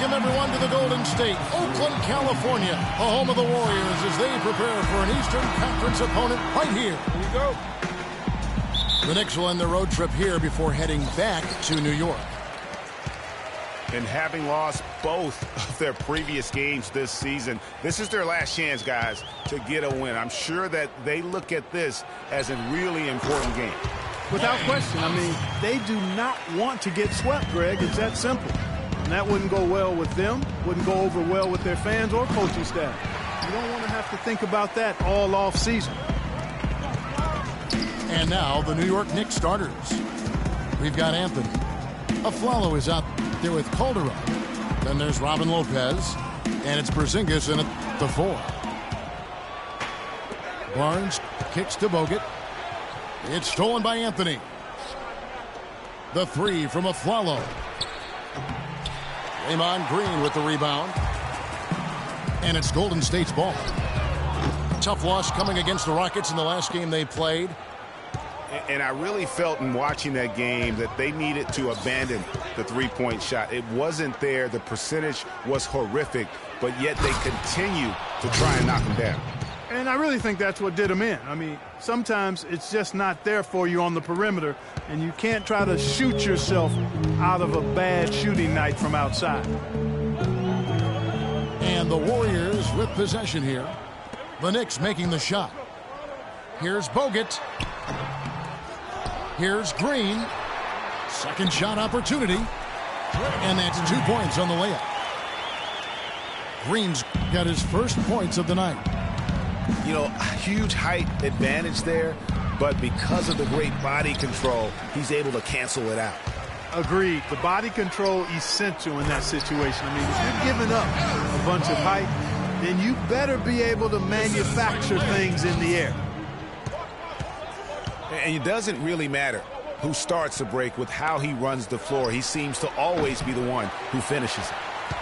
welcome everyone to the Golden State, Oakland, California, the home of the Warriors as they prepare for an Eastern Conference opponent right here. Here we go. The Knicks will end their road trip here before heading back to New York. And having lost both of their previous games this season, this is their last chance, guys, to get a win. I'm sure that they look at this as a really important game. Without question. I mean, they do not want to get swept, Greg. It's that simple. And that wouldn't go well with them, wouldn't go over well with their fans or coaching staff. You don't want to have to think about that all off season. And now the New York Knicks starters. We've got Anthony. Aflalo is out there with Calderon. Then there's Robin Lopez. And it's Porzingis in at the 4. Barnes kicks to Bogut. It's stolen by Anthony. The 3 from Aflalo. Draymond Green with the rebound. And it's Golden State's ball. Tough loss coming against the Rockets in the last game they played. And I really felt in watching that game that they needed to abandon the three-point shot. It wasn't there. The percentage was horrific, but yet they continue to try and knock them down. And I really think that's what did them in. I mean, sometimes it's just not there for you on the perimeter, and you can't try to shoot yourself out of a bad shooting night from outside. And the Warriors with possession here. The Knicks making the shot. Here's Bogut. Here's Green. Second shot opportunity. And that's 2 points on the layup. Green's got his first points of the night. You know, huge height advantage there, but because of the great body control, he's able to cancel it out. Agreed. The body control essential in that situation. I mean, if you're giving up a bunch of height, then you better be able to manufacture things in the air. And it doesn't really matter who starts the break with how he runs the floor. He seems to always be the one who finishes it.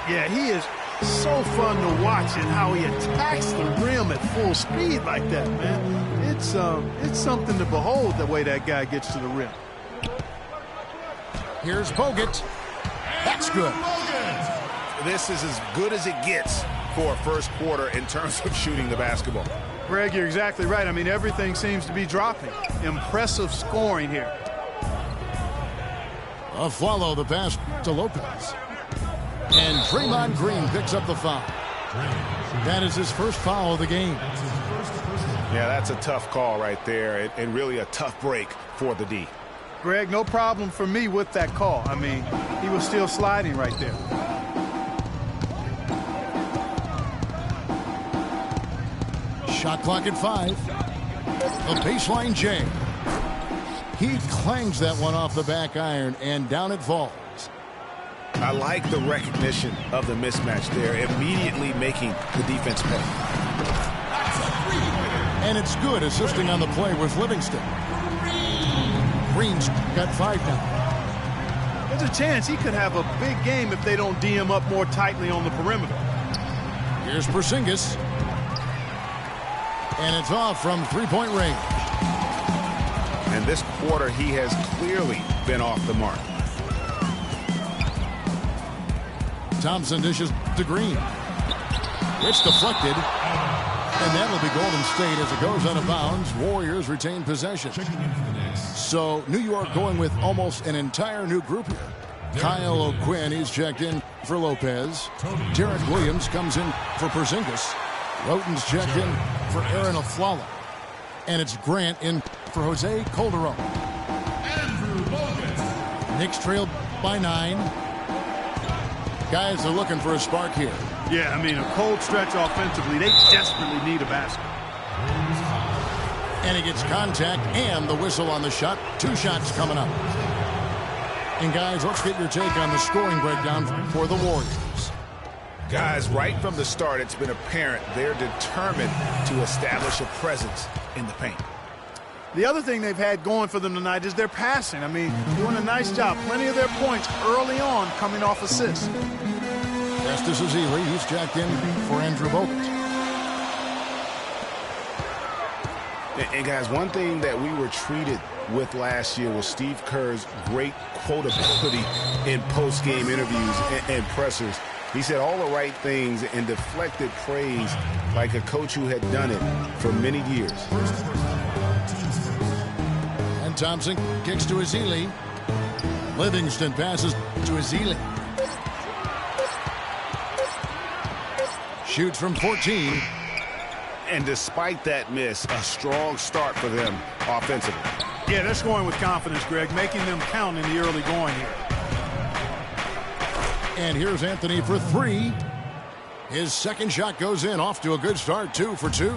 Yeah, he is so fun to watch and how he attacks the rim at full speed like that, man. It's something to behold the way that guy gets to the rim. Here's Bogut. That's good. This is as good as it gets for a first quarter in terms of shooting the basketball. Greg, you're exactly right. I mean, everything seems to be dropping. Impressive scoring here. Follow the pass to Lopez. And Draymond Green picks up the foul. That is his first foul of the game. Yeah, that's a tough call right there, and really a tough break for the D. Greg, no problem for me with that call. I mean, he was still sliding right there. Shot clock at 5. A baseline J. He clangs that one off the back iron, and down it falls. I like the recognition of the mismatch there, immediately making the defense pay. And it's good, assisting on the play with Livingston. Green's got 5 now. There's a chance he could have a big game if they don't D him up more tightly on the perimeter. Here's Porzingis. And it's off from three-point range. And this quarter, he has clearly been off the mark. Thompson dishes to Green. It's deflected. And that'll be Golden State as it goes out of bounds. Warriors retain possession. So New York going with almost an entire new group here. Kyle O'Quinn, he's checked in for Lopez. Derek Williams comes in for Porzingis. Roten's checked in for Aaron Aflalo. And it's Grant in for Jose Calderon. Knicks trailed by 9. Guys are looking for a spark here. Yeah, I mean, a cold stretch offensively. They desperately need a basket. And he gets contact and the whistle on the shot. 2 shots coming up. And guys, let's get your take on the scoring breakdown for the Warriors. Guys, right from the start, it's been apparent they're determined to establish a presence in the paint. The other thing they've had going for them tonight is their passing. I mean, doing a nice job. Plenty of their points early on coming off assists. Justice Ezeli, he's checked in for Andrew Bogut. And guys, one thing that we were treated with last year was Steve Kerr's great quotability in post-game interviews and pressers. He said all the right things and deflected praise like a coach who had done it for many years. And Thompson kicks to Ezeli. Livingston passes to Ezeli. Shoots from 14. And despite that miss, a strong start for them offensively. Yeah, they're scoring with confidence, Greg, making them count in the early going here. And here's Anthony for three. His second shot goes in, off to a good start, 2 for 2.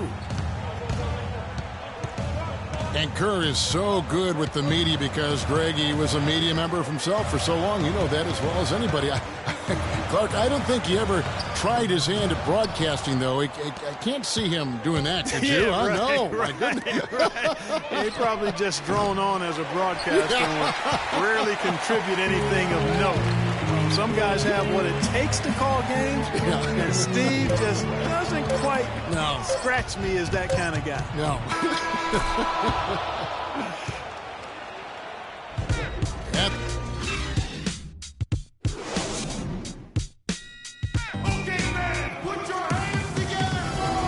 And Kerr is so good with the media because, Greg, he was a media member himself for so long. You know that as well as anybody. Clark, I don't think he ever tried his hand at broadcasting, though. I can't see him doing that, could you? Yeah, right, No, right, my goodness. Right. He probably just drone on as a broadcaster and rarely contribute anything of note. Some guys have what it takes to call games, and Steve just doesn't quite scratch me as that kind of guy. No.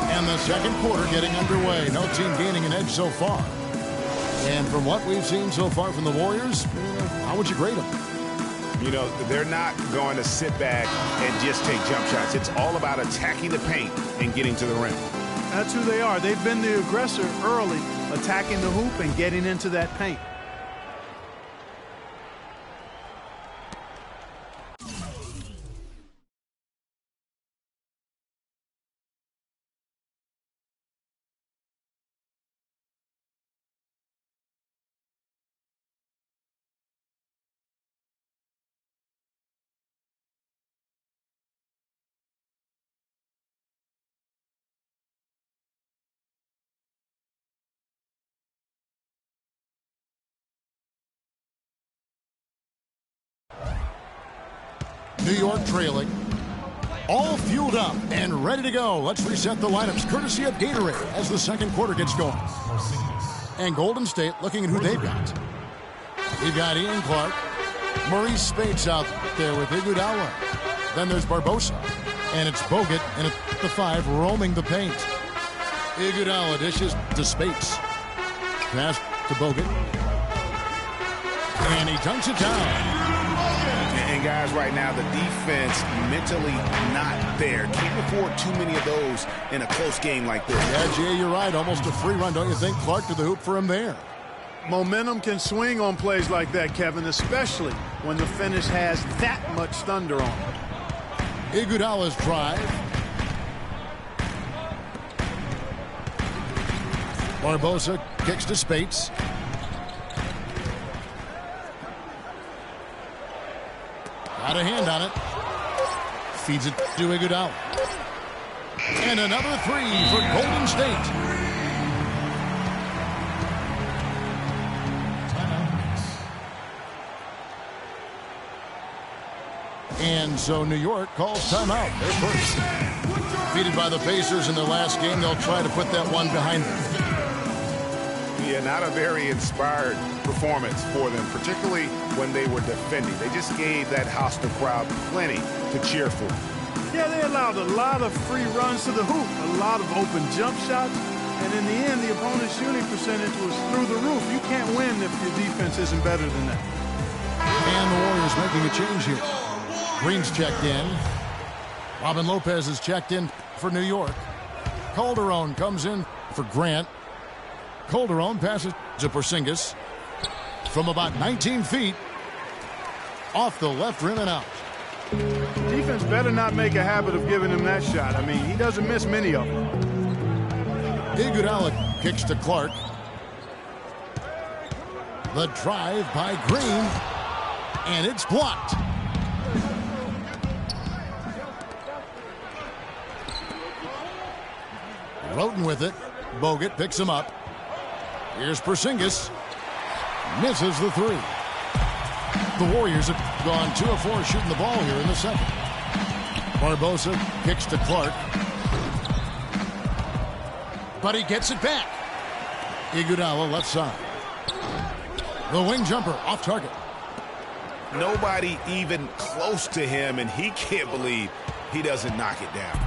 And the second quarter getting underway. No team gaining an edge so far. And from what we've seen so far from the Warriors, how would you grade them? You know, they're not going to sit back and just take jump shots. It's all about attacking the paint and getting to the rim. That's who they are. They've been the aggressor early, attacking the hoop and getting into that paint. New York trailing. All fueled up and ready to go. Let's reset the lineups courtesy of Gatorade as the second quarter gets going. And Golden State looking at who they've got. We've got Ian Clark. Maurice Spates out there with Iguodala. Then there's Barbosa. And it's Bogut and at the 5 roaming the paint. Iguodala dishes to Spates. Pass to Bogut. And he dunks it down. And guys, right now, the defense mentally not there. Can't afford too many of those in a close game like this. Yeah, Jay, you're right. Almost a free run, don't you think? Clark to the hoop for him there. Momentum can swing on plays like that, Kevin, especially when the finish has that much thunder on it. Iguodala's drive. Barbosa kicks to Spates. Got a hand on it. Feeds it to Iguodala. And another 3 for Golden State. And so New York calls timeout. They're first. Defeated by the Pacers in their last game, they'll try to put that one behind them. Yeah, not a very inspired performance for them, particularly when they were defending. They just gave that hostile crowd plenty to cheer for. Yeah, they allowed a lot of free runs to the hoop, a lot of open jump shots, and in the end, the opponent's shooting percentage was through the roof. You can't win if your defense isn't better than that. And the Warriors making a change here. Green's checked in. Robin Lopez is checked in for New York. Calderon comes in for Grant. Calderon passes to Porzingis from about 19 feet off the left rim and out. Defense better not make a habit of giving him that shot. I mean, he doesn't miss many of them. Iguodala kicks to Clark. The drive by Green, and it's blocked. Roten with it. Bogut picks him up. Here's Porzingis. Misses the 3. The Warriors have gone 2 of 4 shooting the ball here in the second. Barbosa kicks to Clark. But he gets it back. Iguodala left side. The wing jumper off target. Nobody even close to him, and he can't believe he doesn't knock it down.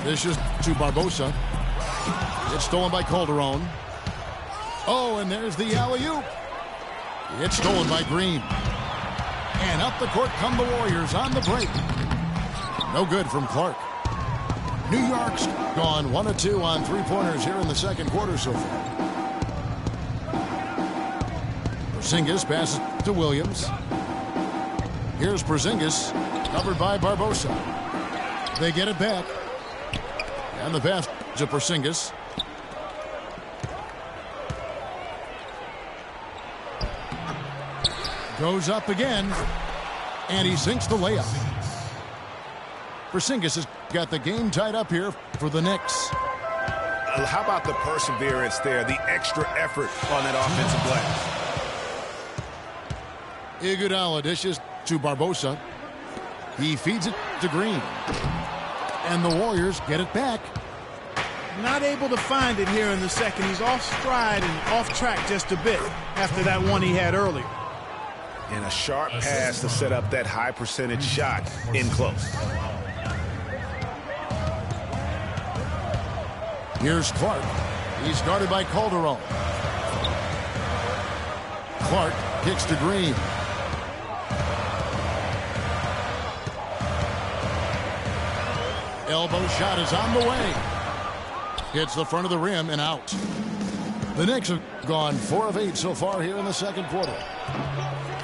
Dishes to Barbosa. It's stolen by Calderon. Oh, and there's the alley-oop. It's stolen by Green. And up the court come the Warriors on the break. No good from Clark. New York's gone 1 of 2 on three-pointers here in the second quarter so far. Porzingis passes to Williams. Here's Porzingis, covered by Barbosa. They get it back. And the pass to Porzingis. Goes up again. And he sinks the layup. Porzingis has got the game tied up here for the Knicks. How about the perseverance there, the extra effort on that offensive play? Iguodala dishes to Barbosa. He feeds it to Green. And the Warriors get it back. Not able to find it here in the second. He's off stride and off track just a bit after that one he had earlier. And a sharp pass to set up that high percentage shot in close. Here's Clark. He's guarded by Calderon. Clark kicks to Green. Elbow shot is on the way. Hits the front of the rim and out. The Knicks have gone 4 of 8 so far here in the second quarter.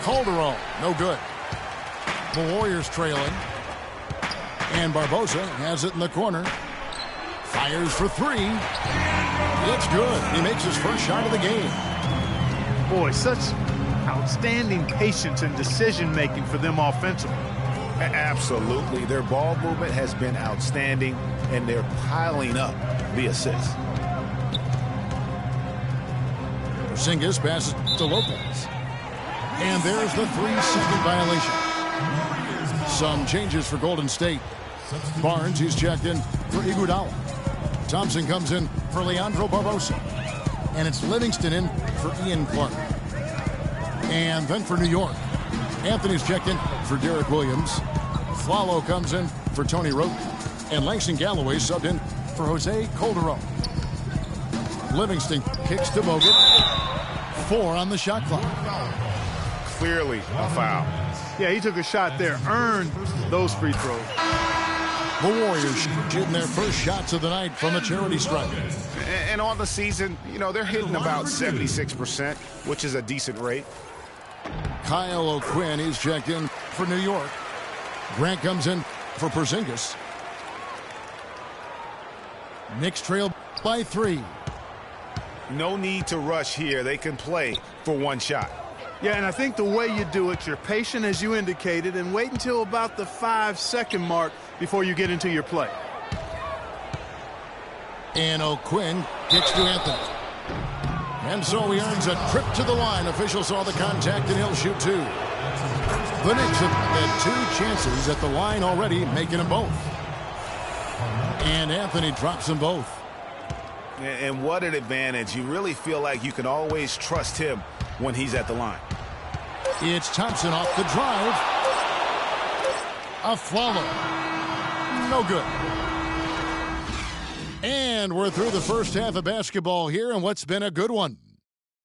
Calderon, no good. The Warriors trailing. And Barbosa has it in the corner. Fires for 3. It's good. He makes his first shot of the game. Boy, such outstanding patience and decision-making for them offensively. Absolutely. Their ball movement has been outstanding, and they're piling up the assists. Porzingis passes to Lopez. And there's the 3-second violation. Some changes for Golden State. Barnes, he's checked in for Iguodala. Thompson comes in for Leandro Barbosa. And it's Livingston in for Ian Clark. And then for New York, Anthony's checked in for Derek Williams. Flalo comes in for Tony Roten. And Langston Galloway subbed in for Jose Calderon. Livingston kicks to Bogut. 4 on the shot clock. Clearly a foul. Yeah, he took a shot there, earned those free throws. The Warriors shooting their first shots of the night from the charity stripe. And on the season, you know, they're hitting about 76%, which is a decent rate. Kyle O'Quinn, he's checked in for New York. Grant comes in for Porzingis. Knicks trail by 3. No need to rush here. They can play for one shot. Yeah, and I think the way you do it, you're patient as you indicated, and wait until about the 5-second mark before you get into your play. And O'Quinn kicks to Anthony. And so he earns a trip to the line. Official saw the contact, and he'll shoot 2. The Knicks have had 2 chances at the line already, making them both. And Anthony drops them both. And what an advantage. You really feel like you can always trust him when he's at the line. It's Thompson off the drive. A follow. No good. And we're through the first half of basketball here, and what's been a good one.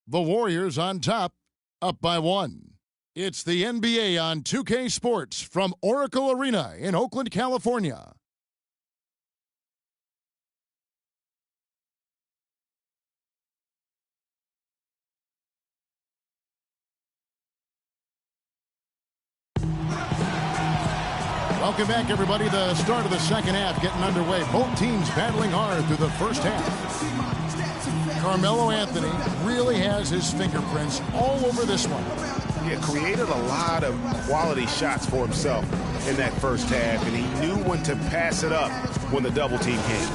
The Warriors on top, up by 1. It's the NBA on 2K Sports from Oracle Arena in Oakland, California. Welcome back, everybody. The start of the second half getting underway. Both teams battling hard through the first half. Carmelo Anthony really has his fingerprints all over this one. He created a lot of quality shots for himself in that first half, and he knew when to pass it up when the double team came.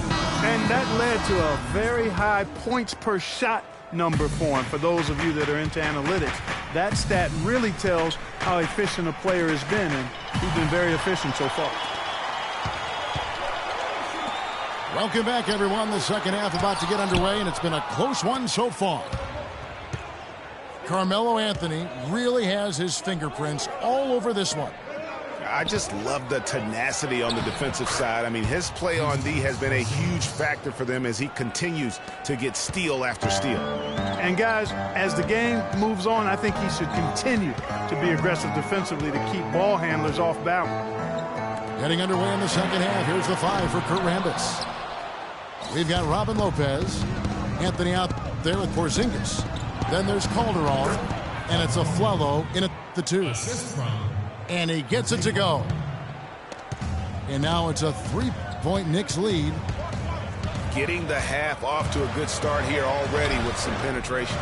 And that led to a very high points per shot number for him. For those of you that are into analytics, that stat really tells how efficient a player has been, and he's been very efficient so far. Welcome back, everyone. The second half about to get underway, and it's been a close one so far. Carmelo Anthony really has his fingerprints all over this one. I just love the tenacity on the defensive side. I mean, his play on D has been a huge factor for them as he continues to get steal after steal. And guys, as the game moves on, I think he should continue to be aggressive defensively to keep ball handlers off balance. Getting underway in the second half. Here's the 5 for Kurt Rambis. We've got Robin Lopez. Anthony out there with Porzingis. Then there's Calderon. And it's a Flello in at the 2. And he gets it to go. And now it's a 3-point Knicks lead. Getting the half off to a good start here already with some penetration.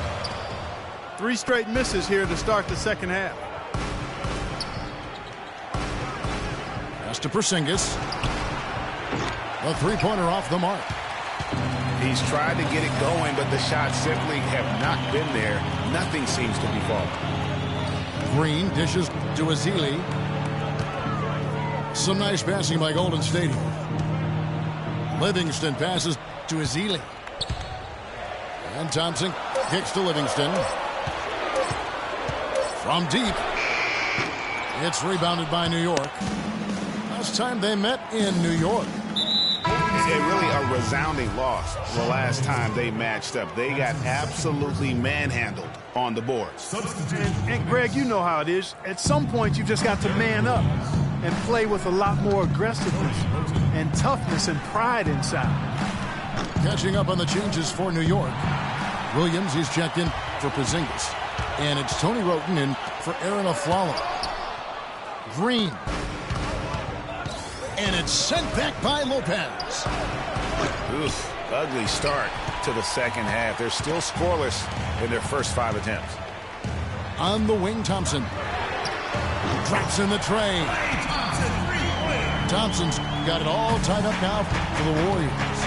3 straight misses here to start the second half. Pass to Porzingis. A 3-pointer off the mark. He's tried to get it going, but the shots simply have not been there. Nothing seems to be falling. Green dishes to Ezeli. Some nice passing by Golden State here. Livingston passes to Ezeli. And Thompson kicks to Livingston. From deep. It's rebounded by New York. Last time they met in New York. Really a resounding loss the last time they matched up. They got absolutely manhandled on the boards. And Greg, you know how it is. At some point, you just got to man up and play with a lot more aggressiveness and toughness and pride inside. Catching up on the changes for New York. Williams, he's checked in for Porzingis. And it's Tony Roten in for Aaron Aflalo. Green. And it's sent back by Lopez. Oof, ugly start to the second half. They're still scoreless in their first 5 attempts. On the wing, Thompson. Drops in the tray. Thompson's got it all tied up now for the Warriors.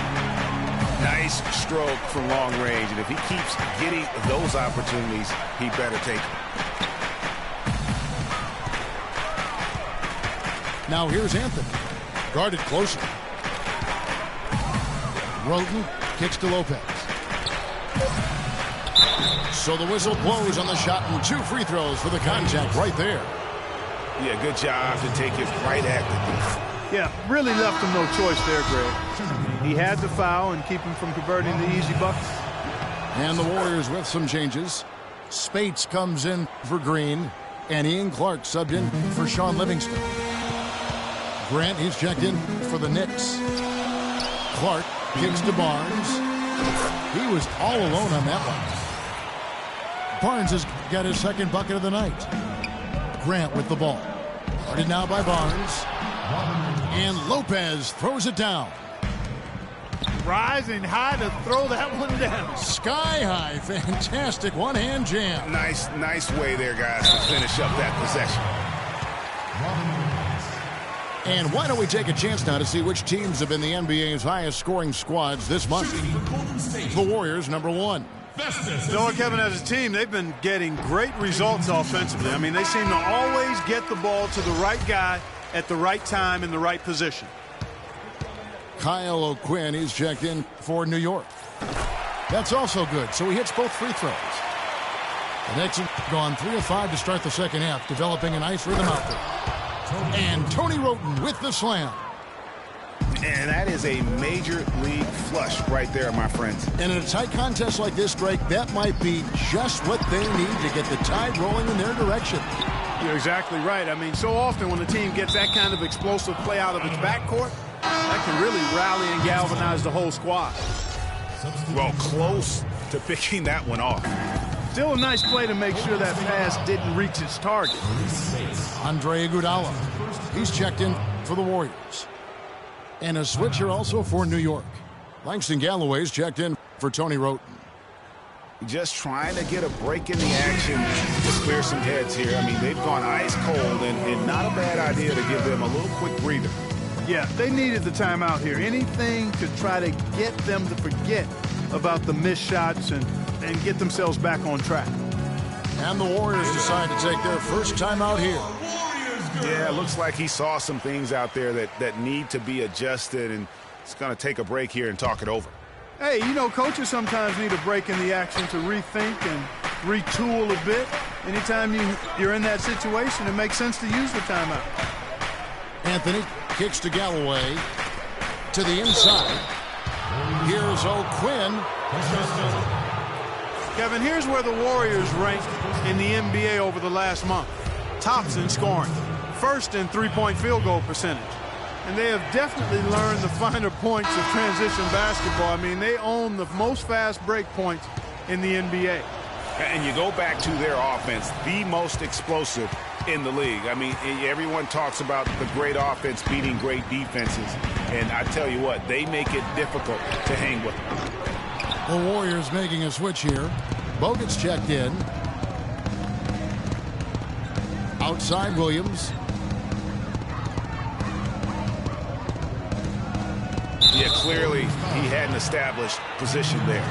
Nice stroke from long range, and if he keeps getting those opportunities, he better take them. Now here's Anthony. Guarded closely. Roten kicks to Lopez. So the whistle blows on the shot and 2 free throws for the contact right there. Yeah, good job to take it right at the Yeah, really left him no choice there, Greg. He had to foul and keep him from converting the easy bucket. And the Warriors with some changes. Spates comes in for Green, and Ian Clark subbed in for Sean Livingston. Grant, he's checked in for the Knicks. Clark kicks to Barnes. He was all alone on that one. Barnes has got his second bucket of the night. Grant with the ball. Guarded now by Barnes. And Lopez throws it down. Rising high to throw that one down. Sky high. Fantastic one-hand jam. Nice way there, guys, to finish up that possession. And why don't we take a chance now to see which teams have been the NBA's highest scoring squads this month. The Warriors, number 1. You know what, Kevin, as a team, they've been getting great results offensively. I mean, they seem to always get the ball to the right guy at the right time in the right position. Kyle O'Quinn, he's checked in for New York. That's also good, so he hits both free throws. The Knicks have gone 3 of 5 to start the second half, developing a nice rhythm out there. And Tony Roten with the slam. And that is a major league flush right there, my friends. And in a tight contest like this, Greg, that might be just what they need to get the tide rolling in their direction. You're exactly right. I mean, so often when a team gets that kind of explosive play out of its backcourt, that can really rally and galvanize the whole squad. Well, close to picking that one off. Still a nice play to make sure that pass didn't reach its target. Andre Iguodala, he's checked in for the Warriors. And a switcher also for New York. Langston Galloway's checked in for Tony Roten. Just trying to get a break in the action to clear some heads here. I mean, they've gone ice cold, and not a bad idea to give them a little quick breather. Yeah, they needed the timeout here. Anything to try to get them to forget about the missed shots and get themselves back on track. And the Warriors decide to take their first timeout here. Yeah, it looks like he saw some things out there that need to be adjusted, and it's going to take a break here and talk it over. Hey, you know, coaches sometimes need a break in the action to rethink and retool a bit. Anytime you're in that situation, it makes sense to use the timeout. Anthony kicks to Galloway. To the inside. Here's O'Quinn. Kevin, here's where the Warriors rank in the NBA over the last month. Tops in scoring. First in three-point field goal percentage. And they have definitely learned the finer points of transition basketball. I mean, they own the most fast break points in the NBA. And you go back to their offense, the most explosive in the league. I mean, everyone talks about the great offense beating great defenses. And I tell you what, they make it difficult to hang with them. The Warriors making a switch here. Bogut's checked in. Outside Williams. Yeah, clearly he had an established position there.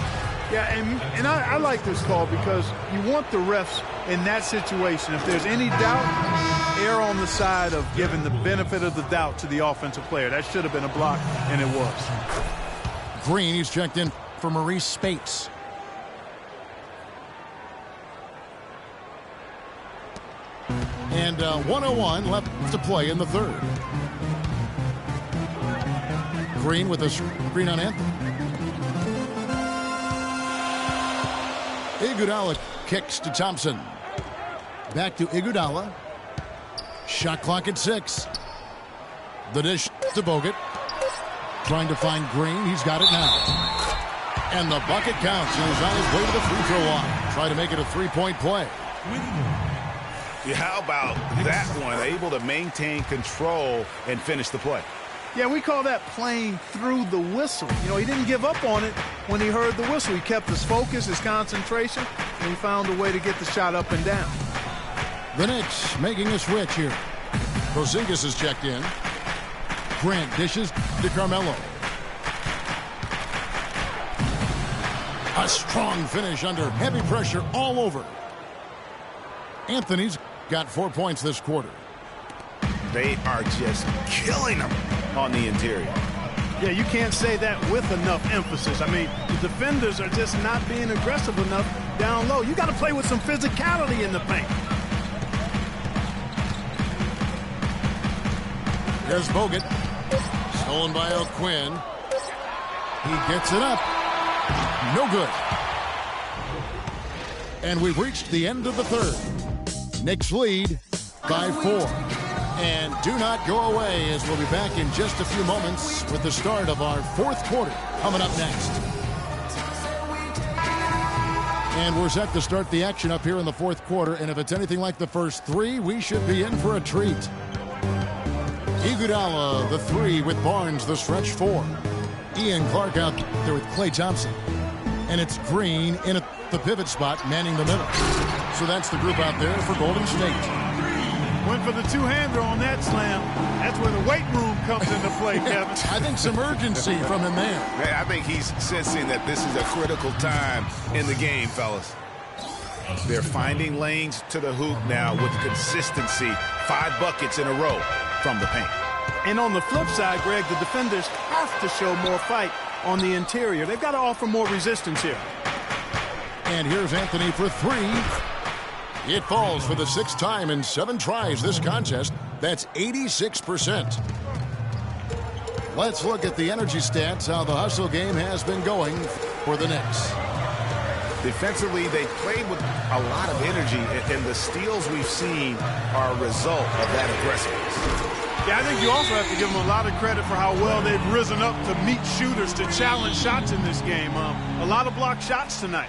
Yeah, and I like this call because you want the refs in that situation. If there's any doubt, err on the side of giving the benefit of the doubt to the offensive player. That should have been a block, and it was. Green, he's checked in for Maurice Spates. And 1:01 left to play in the third. Green with a screen on Anthony. Iguodala kicks to Thompson. Back to Iguodala. Shot clock at 6. The dish to Bogut. Trying to find Green. He's got it now. And the bucket counts. And he's on his way to the free throw line. Try to make it a three-point play. Yeah, how about that one? Able to maintain control and finish the play. Yeah, we call that playing through the whistle. You know, he didn't give up on it when he heard the whistle. He kept his focus, his concentration, and he found a way to get the shot up and down. The Knicks making a switch here. Porzingis is checked in. Grant dishes to Carmelo. A strong finish under heavy pressure all over. Anthony's got 4 points this quarter. They are just killing them on the interior. Yeah, you can't say that with enough emphasis. I mean, the defenders are just not being aggressive enough down low. You got to play with some physicality in the paint. There's Bogut. Stolen by O'Quinn. He gets it up. No good. And we've reached the end of the third. Knicks lead by 4. And do not go away, as we'll be back in just a few moments with the start of our fourth quarter coming up next. And we're set to start the action up here in the fourth quarter, and if it's anything like the first 3, we should be in for a treat. Iguodala, the 3 with Barnes, the stretch 4. Ian Clark out there with Klay Thompson. And it's Green in at the pivot spot, manning the middle. So that's the group out there for Golden State. Went for the two-hander on that slam. That's where the weight room comes into play, Kevin. I think some urgency from him there. I think he's sensing that this is a critical time in the game, fellas. They're finding lanes to the hoop now with consistency. 5 buckets in a row from the paint. And on the flip side, Greg, the defenders have to show more fight on the interior. They've got to offer more resistance here. And here's Anthony for 3. It falls for the 6th time in 7 tries this contest. That's 86%. Let's look at the energy stats, how the hustle game has been going for the Knicks. Defensively, they played with a lot of energy, and the steals we've seen are a result of that aggressiveness. Yeah, I think you also have to give them a lot of credit for how well they've risen up to meet shooters, to challenge shots in this game. A lot of blocked shots tonight.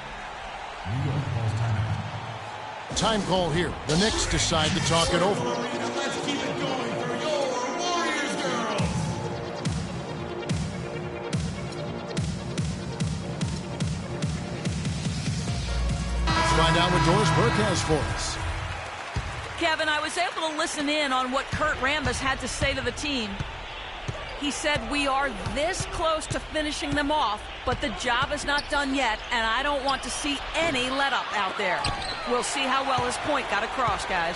Time call here. The Knicks decide to talk it over. Let's keep it going for your Warriors girls. Let's find out what Doris Burke has for us. Kevin, I was able to listen in on what Kurt Rambis had to say to the team. He said, we are this close to finishing them off, but the job is not done yet, and I don't want to see any let-up out there. We'll see how well his point got across, guys.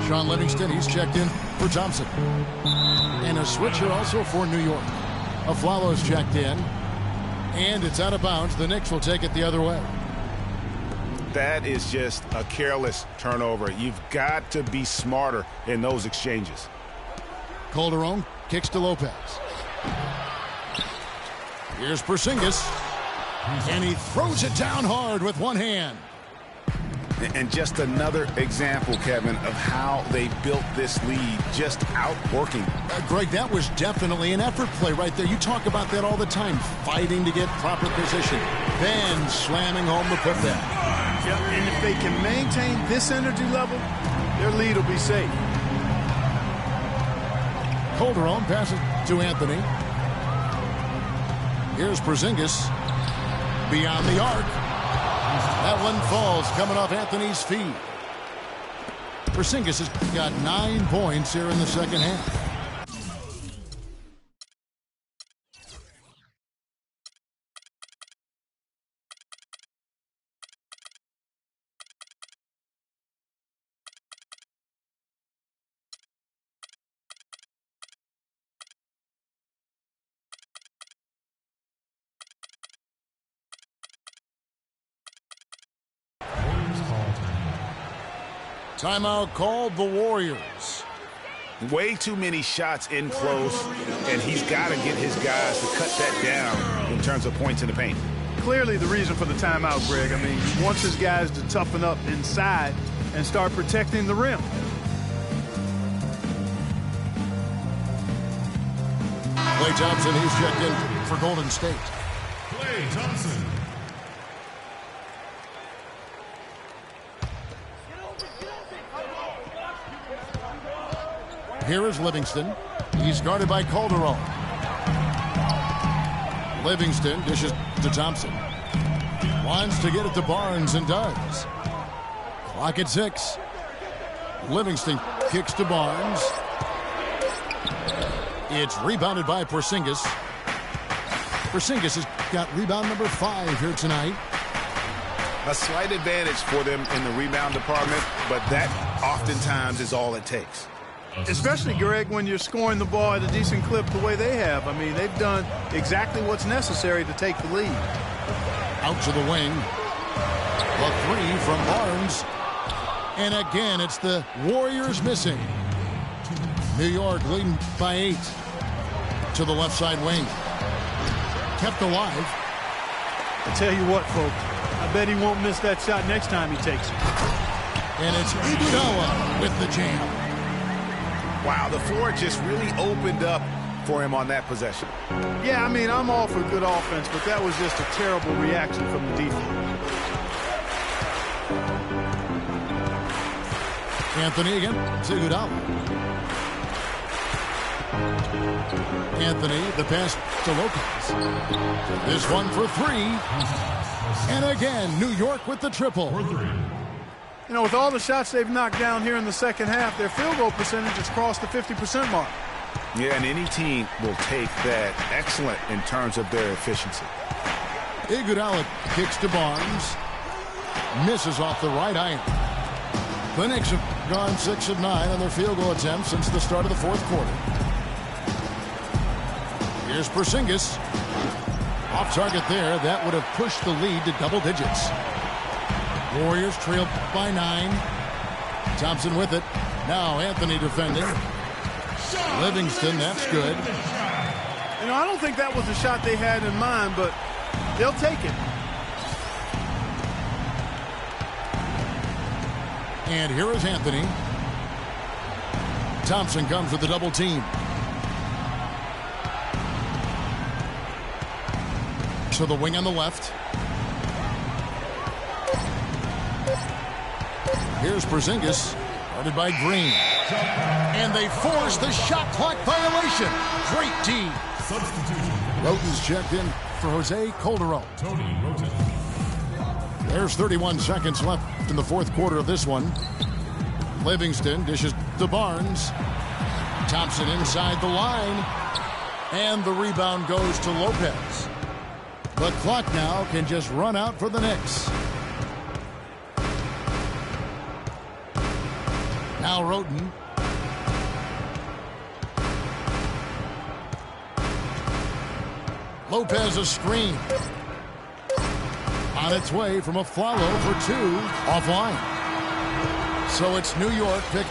Sean Livingston, he's checked in for Thompson. And a switcher also for New York. Aflalo's checked in. And it's out of bounds. The Knicks will take it the other way. That is just a careless turnover. You've got to be smarter in those exchanges. Calderon kicks to Lopez. Here's Porzingis. And he throws it down hard with one hand. And just another example, Kevin, of how they built this lead, just outworking. Greg, that was definitely an effort play right there. You talk about that all the time, fighting to get proper position, then slamming home the putback. Yeah, and if they can maintain this energy level, their lead will be safe. Calderon passes to Anthony. Here's Porzingis beyond the arc. That one falls coming off Anthony's feet. Porzingis has got 9 points here in the second half. Timeout called the Warriors. Way too many shots in close, and he's got to get his guys to cut that down in terms of points in the paint. Clearly the reason for the timeout, Greg. I mean, he wants his guys to toughen up inside and start protecting the rim. Klay Thompson, he's checked in for Golden State. Klay Thompson. Here is Livingston. He's guarded by Calderon. Livingston dishes to Thompson. Wants to get it to Barnes and does. Clock at 6. Livingston kicks to Barnes. It's rebounded by Porzingis. Porzingis has got rebound number 5 here tonight. A slight advantage for them in the rebound department, but that oftentimes is all it takes. Especially, Greg, when you're scoring the ball at a decent clip the way they have. I mean, they've done exactly what's necessary to take the lead. Out to the wing. A 3 from Barnes. And again, it's the Warriors missing. New York leading by 8. To the left side wing. Kept alive. I tell you what, folks, I bet he won't miss that shot next time he takes it. And it's Iguodala with the jam. Wow, the floor just really opened up for him on that possession. Yeah, I mean, I'm all for good offense, but that was just a terrible reaction from the defense. Anthony again. Iguodala. Anthony, the pass to Lopez. This one for 3. And again, New York with the triple. You know, with all the shots they've knocked down here in the second half, their field goal percentage has crossed the 50% mark. Yeah, and any team will take that. Excellent in terms of their efficiency. Iguodala kicks to Barnes. Misses off the right iron. The Knicks have gone 6 of 9 on their field goal attempts since the start of the fourth quarter. Here's Porzingis. Off target there. That would have pushed the lead to double digits. Warriors trail by 9. Thompson with it. Now Anthony defending. Livingston, that's good. You know, I don't think that was the shot they had in mind, but they'll take it. And here is Anthony. Thompson comes with the double team. To the wing on the left. Here's Porzingis, guarded by Green. And they force the shot clock violation. Great D. Substitution. Roten's checked in for Jose Calderon. Tony Roten. There's 31 seconds left in the fourth quarter of this one. Livingston dishes to Barnes. Thompson inside the line. And the rebound goes to Lopez. The clock now can just run out for the Knicks. Now Roten. Lopez a screen. On its way from a follow for 2 offline. So it's New York pick.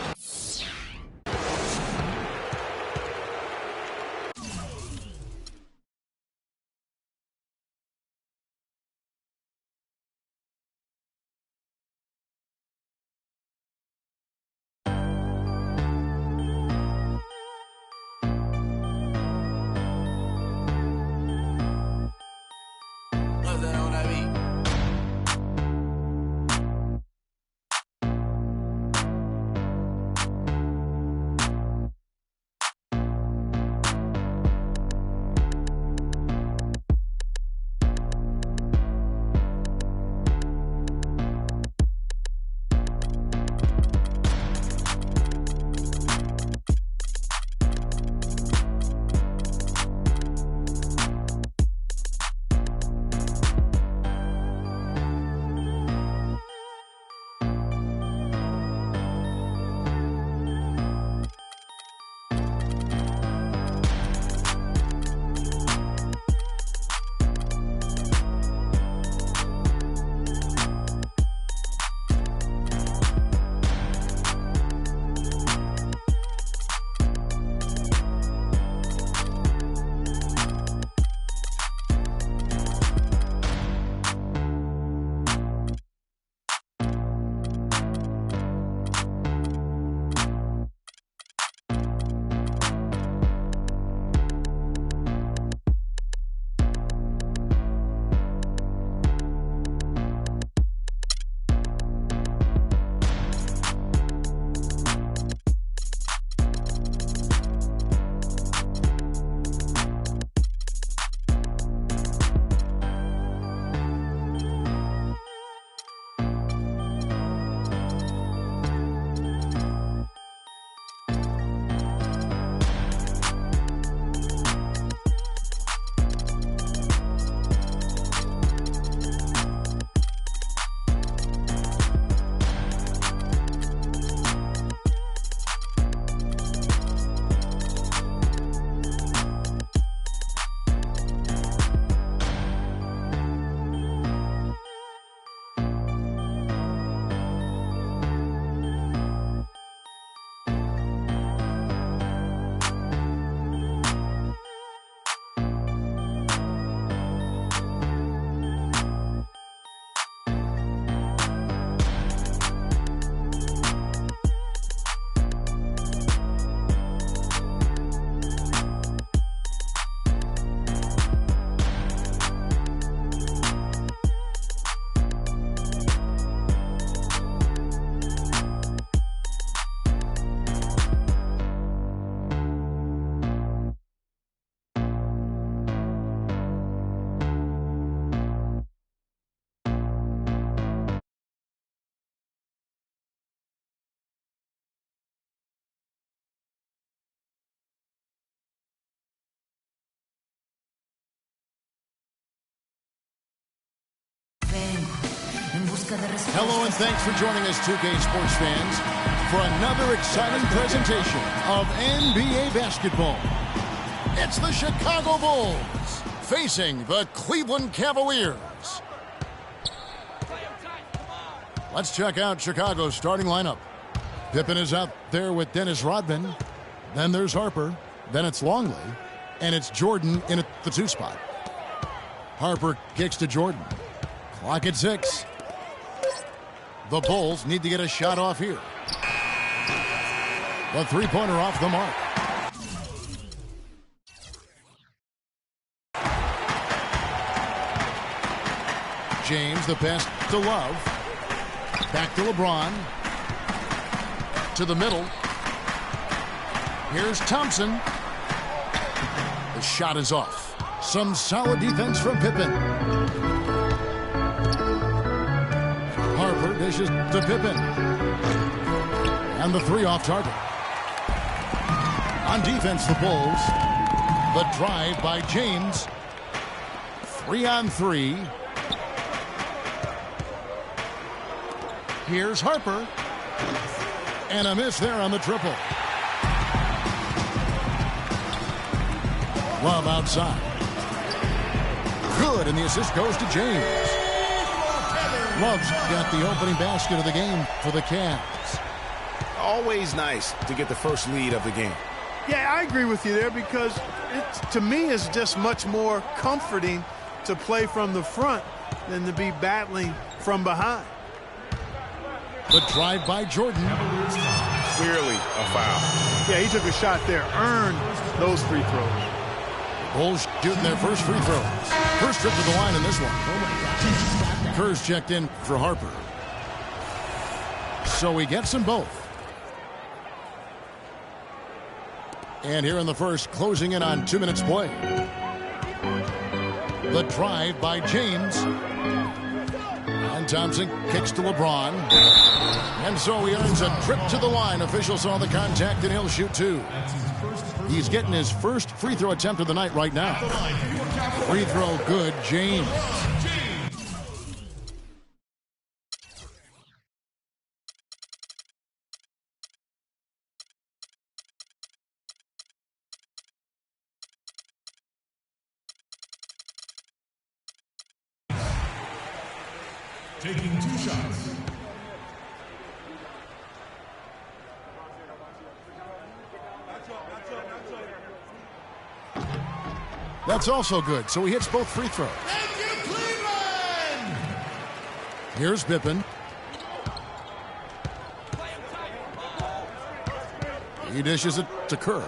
Hello and thanks for joining us, 2K Sports fans, for another exciting presentation of NBA basketball. It's the Chicago Bulls facing the Cleveland Cavaliers. Let's check out Chicago's starting lineup. Pippen is out there with Dennis Rodman. Then there's Harper. Then it's Longley. And it's Jordan in at the 2 spot. Harper kicks to Jordan. Clock at 6. The Bulls need to get a shot off here. The three-pointer off the mark. James, the pass to Love. Back to LeBron. To the middle. Here's Thompson. The shot is off. Some solid defense from Pippen. Harper dishes to Pippen. And the 3 off target. On defense, the Bulls. The drive by James. 3-on-3. Here's Harper. And a miss there on the triple. Love outside. Good, and the assist goes to James. Love's got the opening basket of the game for the Cavs. Always nice to get the first lead of the game. Yeah, I agree with you there because it, to me, is just much more comforting to play from the front than to be battling from behind. The drive by Jordan. Clearly a foul. Yeah, he took a shot there, earned those free throws. Bulls shooting their first free throws. First trip to the line in this one. Kerr's checked in for Harper. So he gets them both. And here in the first, closing in on 2 minutes play. The drive by James. And Thompson kicks to LeBron. And so he earns a trip to the line. Officials saw the contact and he'll shoot 2. He's getting his first free throw attempt of the night right now. Free throw good, James. Taking 2 shots. That's also good, so he hits both free throws. Thank you, Cleveland! Here's Pippen. He dishes it to Kerr.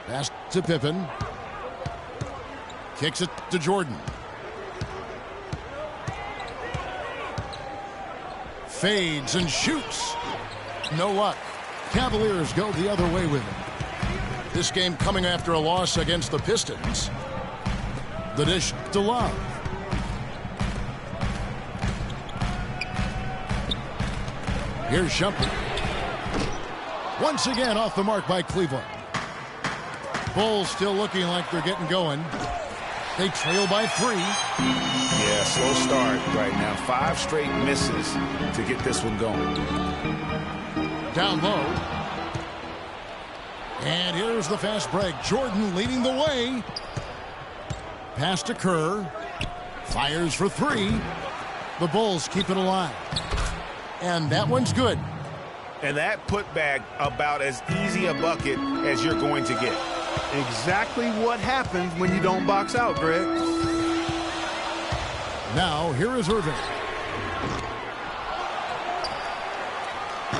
Pass to Pippen. Kicks it to Jordan. Fades and shoots. No luck. Cavaliers go the other way with him. This game coming after a loss against the Pistons. The dish to Love. Here's Shumpert. Once again off the mark by Cleveland. Bulls still looking like they're getting going. They trail by 3. Yeah, slow start right now. 5 straight misses to get this one going. Down low. And here's the fast break. Jordan leading the way. Pass to Kerr. Fires for 3. The Bulls keep it alive. And that one's good. And that putback about as easy a bucket as you're going to get. Exactly what happens when you don't box out, Greg. Now, here is Irving.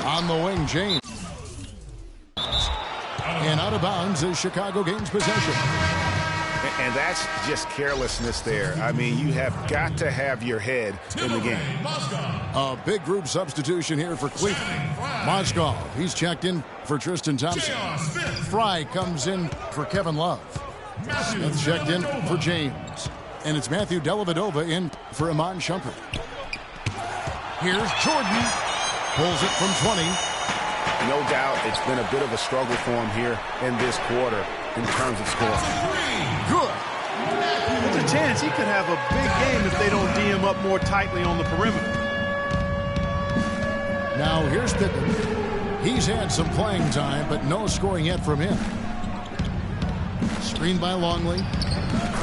On the wing, James. And out of bounds as Chicago gains possession. And that's just carelessness there. I mean, you have got to have your head in the game. A big group substitution here for Cleveland. Moskov, he's checked in for Tristan Thompson. Fry comes in for Kevin Love. Smith checked in for James. And it's Matthew Dellavedova in for Iman Shumpert. Here's Jordan. Pulls it from 20. No doubt it's been a bit of a struggle for him here in this quarter in terms of scoring. Good. There's a chance he could have a big game if they don't D him up more tightly on the perimeter. Now here's Pippen. He's had some playing time, but no scoring yet from him. Screen by Longley.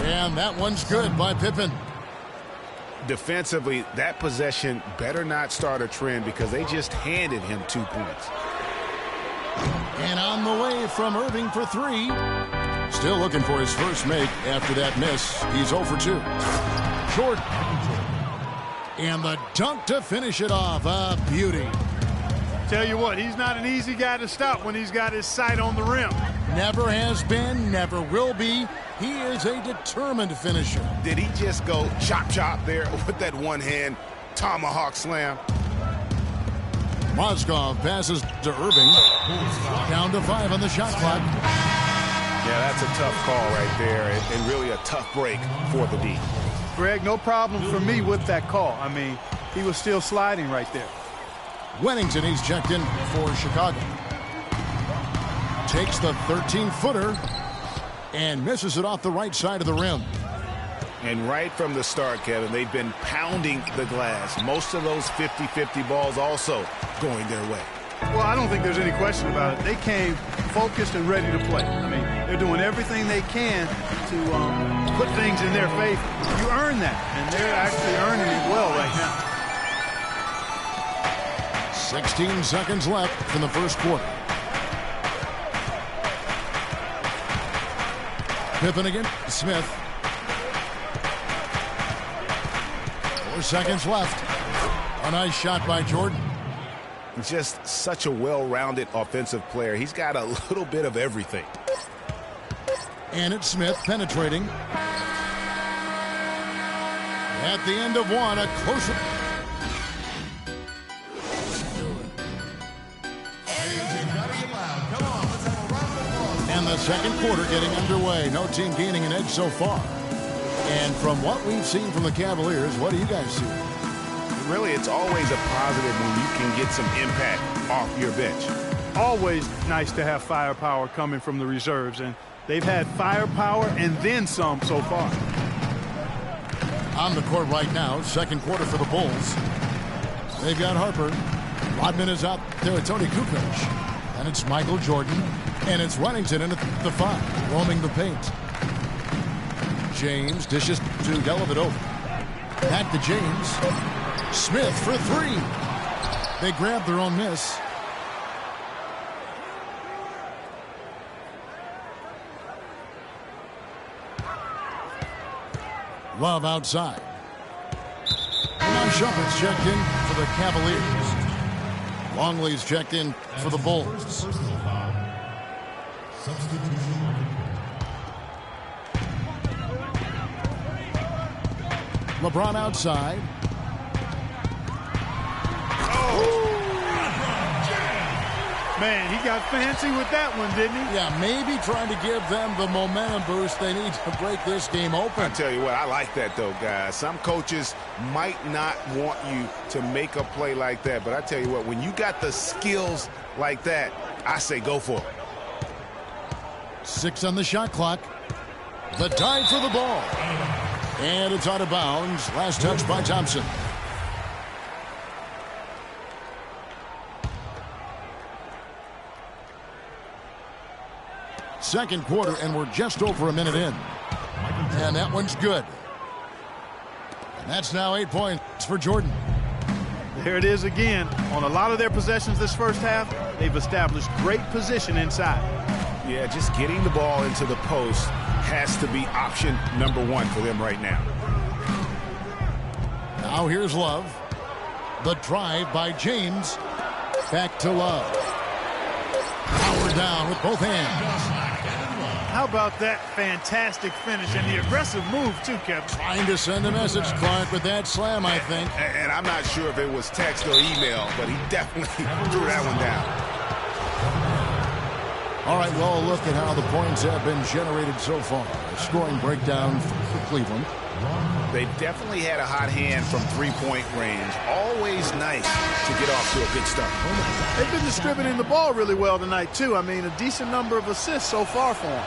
And that one's good by Pippen. Defensively, that possession better not start a trend because they just handed him 2 points. And on the way from Irving for 3. Still looking for his first make after that miss. He's 0 for 2. Jordan. And the dunk to finish it off. A beauty. Tell you what, he's not an easy guy to stop when he's got his sight on the rim. Never has been, never will be. He is a determined finisher. Did he just go chop there with that one-hand tomahawk slam? Mozgov passes to Irving. Down to 5 on the shot clock. Yeah, that's a tough call right there, and really a tough break for the D. Greg, no problem for me with that call. I mean, he was still sliding right there. Wennington, he's checked in for Chicago. Takes the 13-footer and misses it off the right side of the rim. And right from the start, Kevin, they've been pounding the glass. Most of those 50-50 balls also going their way. Well, I don't think there's any question about it. They came focused and ready to play. I mean, they're doing everything they can to put things in their favor. You earn that, and they're actually earning it well right now. 16 seconds left in the first quarter. Pippen again. Smith. 4 seconds left. A nice shot by Jordan. Just such a well-rounded offensive player. He's got a little bit of everything. And it's Smith penetrating. At the end of one, a closer. And the second quarter getting underway. No team gaining an edge so far. And from what we've seen from the Cavaliers, what do you guys see? Really, it's always a positive when you can get some impact off your bench. Always nice to have firepower coming from the reserves, and they've had firepower and then some so far. On the court right now, second quarter for the Bulls. They've got Harper. Rodman is out there with Tony Kukoc. And it's Michael Jordan. And it's Wennington in at the 5, roaming the paint. James dishes to Dellavedova. Back to James. Smith for 3. They grab their own miss. Love outside. Now Shumpert's checked in for the Cavaliers. Longley's checked in for the Bulls. LeBron outside. Man, he got fancy with that one, didn't he? Yeah, maybe trying to give them the momentum boost they need to break this game open. I tell you what, I like that, though, guys. Some coaches might not want you to make a play like that, but I tell you what, when you got the skills like that, I say go for it. 6 on the shot clock. The dive for the ball. And it's out of bounds. Last touch by Thompson. Second quarter, and we're just over a minute in. And that one's good. And that's now 8 points for Jordan. There it is again. On a lot of their possessions this first half, they've established great position inside. Yeah, just getting the ball into the post has to be option number 1 for them right now. Now here's Love. The drive by James. Back to Love. Power down with both hands. How about that fantastic finish and the aggressive move, too, Kevin? Trying to send a message, Clark, with that slam, I think. And I'm not sure if it was text or email, but he definitely threw that one down. All right, well, look at how the points have been generated so far. A scoring breakdown for Cleveland. They've definitely had a hot hand from three-point range. Always nice to get off to a good start. They've been distributing the ball really well tonight, too. I mean, a decent number of assists so far for them.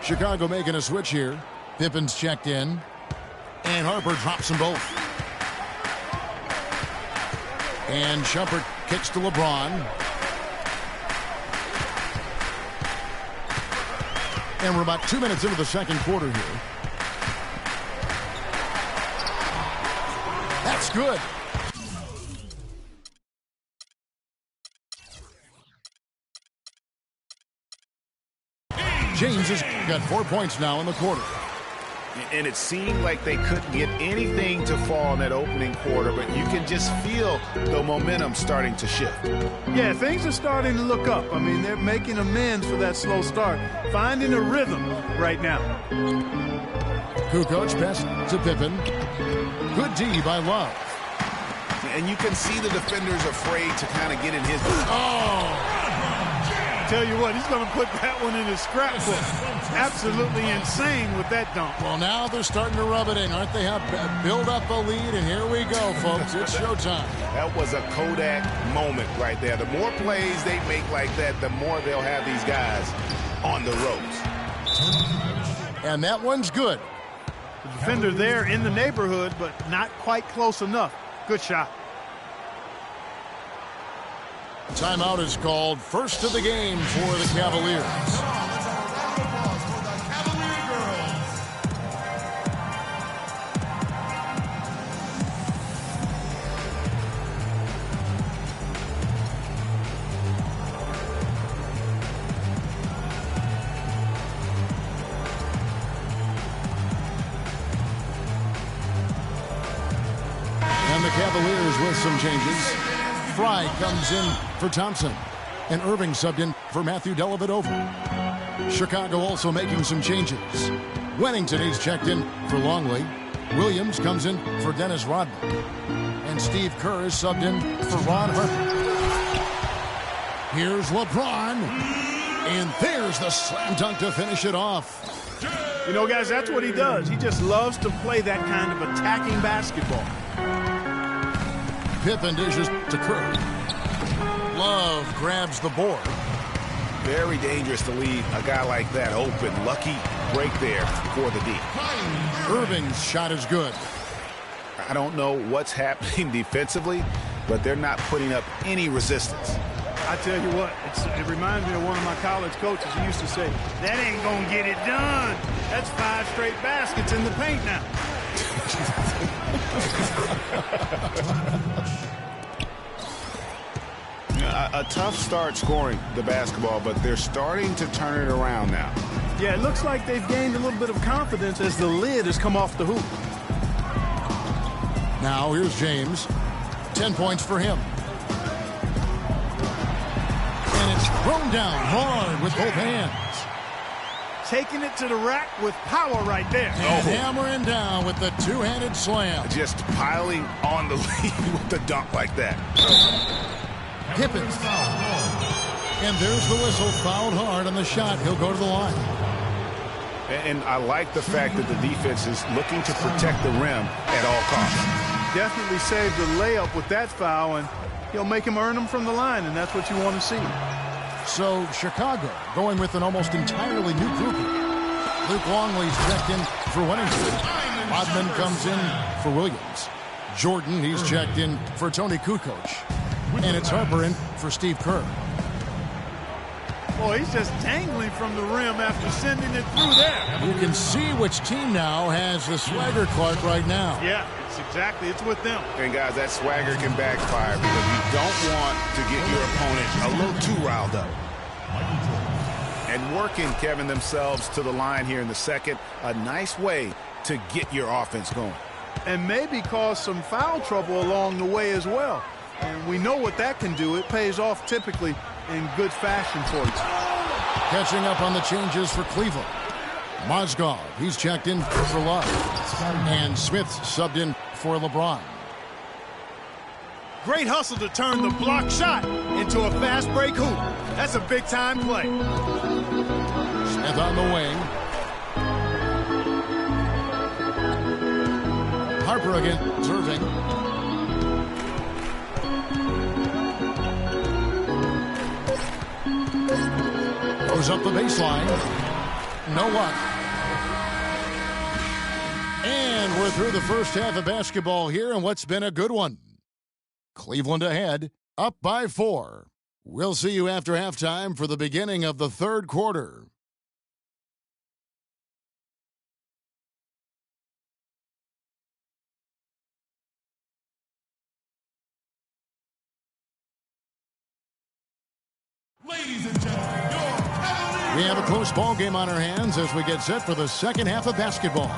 Chicago making a switch here. Pippen's checked in. And Harper drops them both. And Shumpert kicks to LeBron. And we're about 2 minutes into the second quarter here. That's good. James has got 4 points now in the quarter. And it seemed like they couldn't get anything to fall in that opening quarter, but you can just feel the momentum starting to shift. Yeah, things are starting to look up. I mean, they're making amends for that slow start, finding a rhythm right now. Kukoc pass to Pippen. Good D by Love. And you can see the defenders afraid to kind of get in his... Oh! Tell you what, he's going to put that one in his scrapbook. Absolutely insane with that dunk. Well, now they're starting to rub it in, aren't they? Build up a lead, and here we go, folks. It's showtime. That was a Kodak moment right there. The more plays they make like that, the more they'll have these guys on the ropes. And that one's good. The defender there in the neighborhood, but not quite close enough. Good shot. Timeout is called. First of the game for the Cavaliers. And the Cavaliers with some changes. Fry comes in for Thompson. And Irving subbed in for Matthew Dellavedova. Chicago also making some changes. Wennington, he's checked in for Longley. Williams comes in for Dennis Rodman. And Steve Kerr is subbed in for Ron Harper. Here's LeBron. And there's the slam dunk to finish it off. You know, guys, that's what he does. He just loves to play that kind of attacking basketball. Pippen dishes to Kerr. Love grabs the board. Very dangerous to leave a guy like that open. Lucky break there for the D. Irving's shot is good. I don't know what's happening defensively, but they're not putting up any resistance. I tell you what, it reminds me of one of my college coaches. He used to say, that ain't going to get it done. That's 5 straight baskets in the paint now. A tough start scoring the basketball, but they're starting to turn it around now. Yeah, it looks like they've gained a little bit of confidence as the lid has come off the hoop. Now here's James. 10 points for him. And it's thrown down hard with both hands. Taking it to the rack with power right there. And hammering down with the two-handed slam. Just piling on the lead with the dunk like that. Pippen. And there's the whistle. Fouled hard on the shot. He'll go to the line. And I like the fact that the defense is looking to protect the rim at all costs. Definitely saved the layup with that foul, and he'll make him earn them from the line, and that's what you want to see. So Chicago going with an almost entirely new group. Luke Longley's checked in for Wennington. Rodman comes in for Williams. Jordan, he's checked in for Tony Kukoc. And it's Harper in for Steve Kerr. Boy, he's just dangling from the rim after sending it through there. You can see which team now has the swagger Clark right now. Yeah, it's with them. And guys, that swagger can backfire because you don't want to get your opponent a little too riled up. And working, Kevin, themselves to the line here in the second. A nice way to get your offense going. And maybe cause some foul trouble along the way as well. And we know what that can do. It pays off typically in good fashion for you. Catching up on the changes for Cleveland. Mozgov, he's checked in for Love. And Smith subbed in for LeBron. Great hustle to turn the block shot into a fast break hoop. That's a big-time play. Smith on the wing. Harper again, serving. Goes up the baseline. no luck. And we're through the first half of basketball here, and what's been a good one. Cleveland ahead, up by 4. We'll see you after halftime for the beginning of the third quarter. Ladies and gentlemen, your Cavaliers. We have a close ball game on our hands as we get set for the second half of basketball.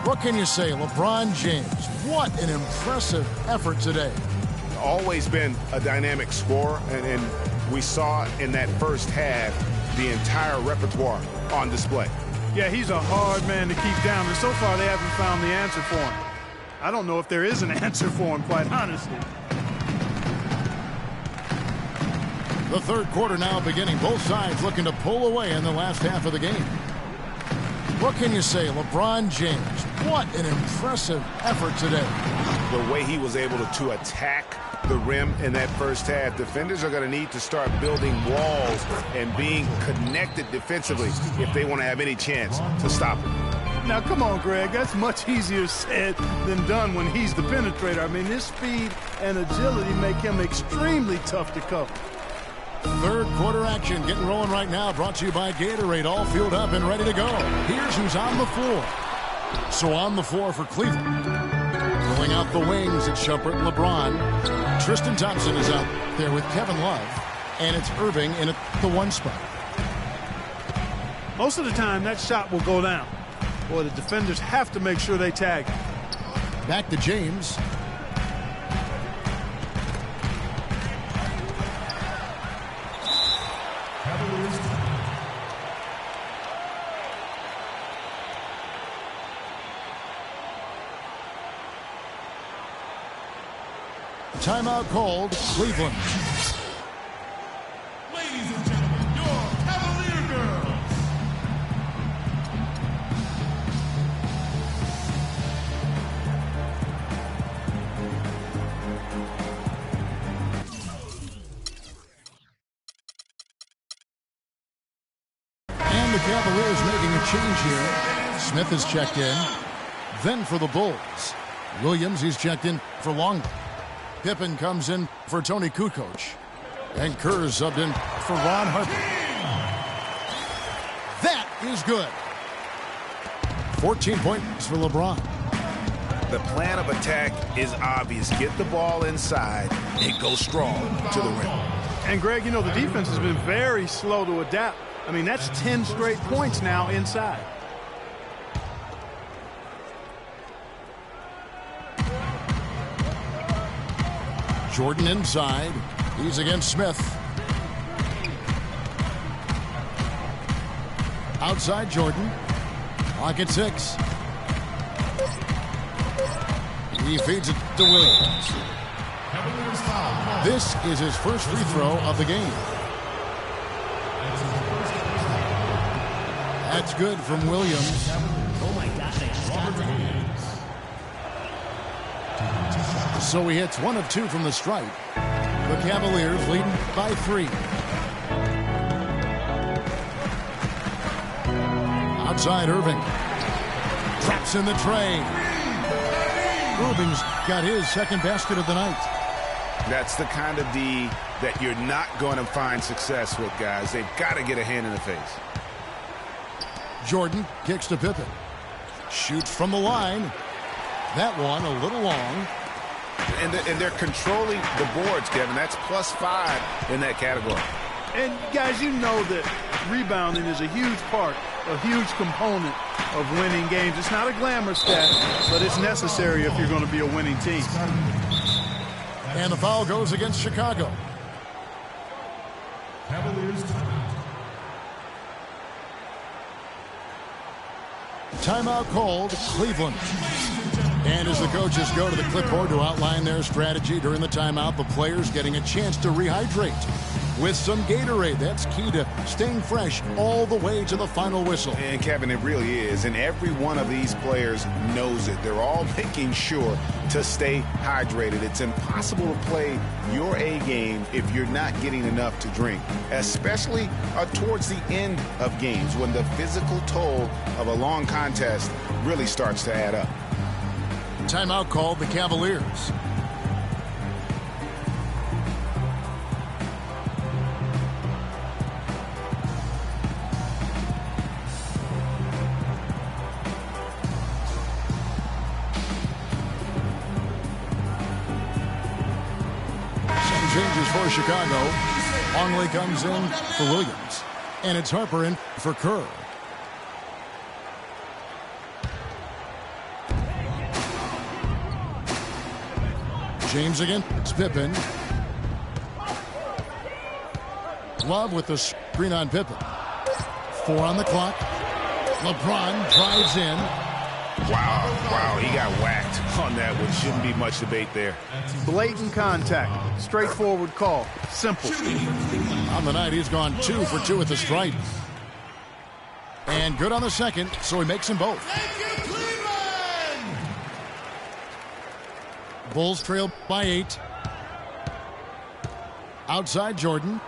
What can you say, LeBron James? What an impressive effort today. Always been a dynamic scorer, and we saw in that first half the entire repertoire on display. Yeah, he's a hard man to keep down, and so far they haven't found the answer for him. I don't know if there is an answer for him, quite honestly. The third quarter now beginning. Both sides looking to pull away in the last half of the game. What can you say, LeBron James? What an impressive effort today. The way he was able to attack the rim in that first half, defenders are going to need to start building walls and being connected defensively if they want to have any chance to stop him. Now, come on, Greg. That's much easier said than done when he's the penetrator. I mean, his speed and agility make him extremely tough to cover. Third quarter action getting rolling right now, brought to you by Gatorade, all fueled up and ready to go. Here's who's on the floor. So on the floor for Cleveland. Rolling out the wings, it's Shumpert and LeBron. Tristan Thompson is out there with Kevin Love. And it's Irving in at the 1 spot. Most of the time, that shot will go down. Boy, the defenders have to make sure they tag him. Back to James. Timeout called, Cleveland. Ladies and gentlemen, your Cavalier girls. And the Cavaliers making a change here. Smith is checked in. Then for the Bulls, Williams, he's checked in for Longley. Pippen comes in for Tony Kukoc. And Kerr subbed in for Ron Harper. That is good. 14 points for LeBron. The plan of attack is obvious. Get the ball inside and go strong to the rim. And, Greg, you know, the defense has been very slow to adapt. I mean, that's 10 straight points now inside. Jordan inside. He's against Smith. Outside Jordan. Clock at 6. He feeds it to Williams. This is his first free throw of the game. That's good from Williams. Oh my God, I just got that. So he hits 1 of 2 from the stripe. The Cavaliers leading by 3. Outside Irving. Traps in the tray. Irving's got his second basket of the night. That's the kind of D that you're not going to find success with, guys. They've got to get a hand in the face. Jordan kicks to Pippen. Shoots from the line. That one a little long. And they're controlling the boards, Kevin. That's +5 in that category. And, guys, you know that rebounding is a huge part, a huge component of winning games. It's not a glamour stat, but it's necessary if you're going to be a winning team. And the foul goes against Chicago. Cavaliers timeout. Timeout called, Cleveland. And as the coaches go to the clipboard to outline their strategy during the timeout, the players getting a chance to rehydrate. with some Gatorade. That's key to staying fresh all the way to the final whistle. And Kevin, it really is. And every one of these players knows it. They're all making sure to stay hydrated. It's impossible to play your A game if you're not getting enough to drink, especially towards the end of games when the physical toll of a long contest really starts to add up. Timeout called the Cavaliers. Some changes for Chicago. Longley comes in for Williams. And it's Harper in for Kerr. James again. It's Pippen. Love with the screen on Pippen. 4 on the clock. LeBron drives in. Wow, he got whacked on that one. Shouldn't be much debate there. Blatant contact. Straightforward call. Simple. On the night, he's gone 2 for 2 at the stripe. And good on the second, so he makes them both. Bulls trail by 8. Outside Jordan.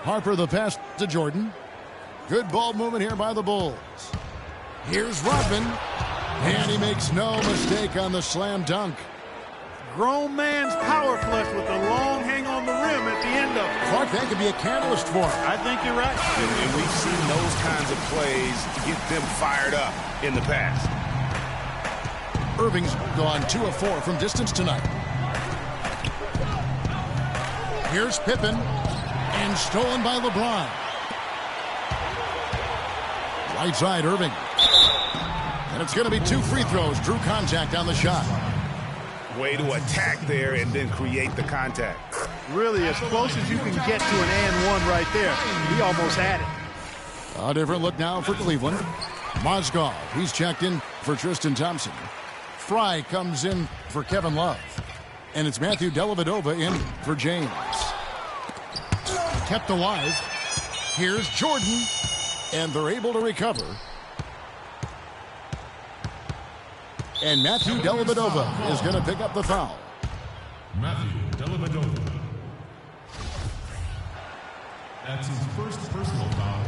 Harper the pass to Jordan. Good ball movement here by the Bulls. Here's Rodman. And he makes no mistake on the slam dunk. Grown man's power flush with a long hang on the rim at the end of it. Clark, that could be a catalyst for him. I think you're right. And we've seen those kinds of plays get them fired up in the past. Irving's gone 2 of 4 from distance tonight. Here's Pippen. And stolen by LeBron. Right side, Irving. And it's going to be 2 free throws. Drew contact on the shot. Way to attack there and then create the contact. Really, as close as you can get to an and one right there. He almost had it. A different look now for Cleveland. Mozgov, he's checked in for Tristan Thompson. Fry comes in for Kevin Love. And it's Matthew Dellavedova in for James. Kept alive. Here's Jordan. And they're able to recover. And Matthew Dellavedova is going to pick up the foul. Matthew Dellavedova. That's his first personal foul.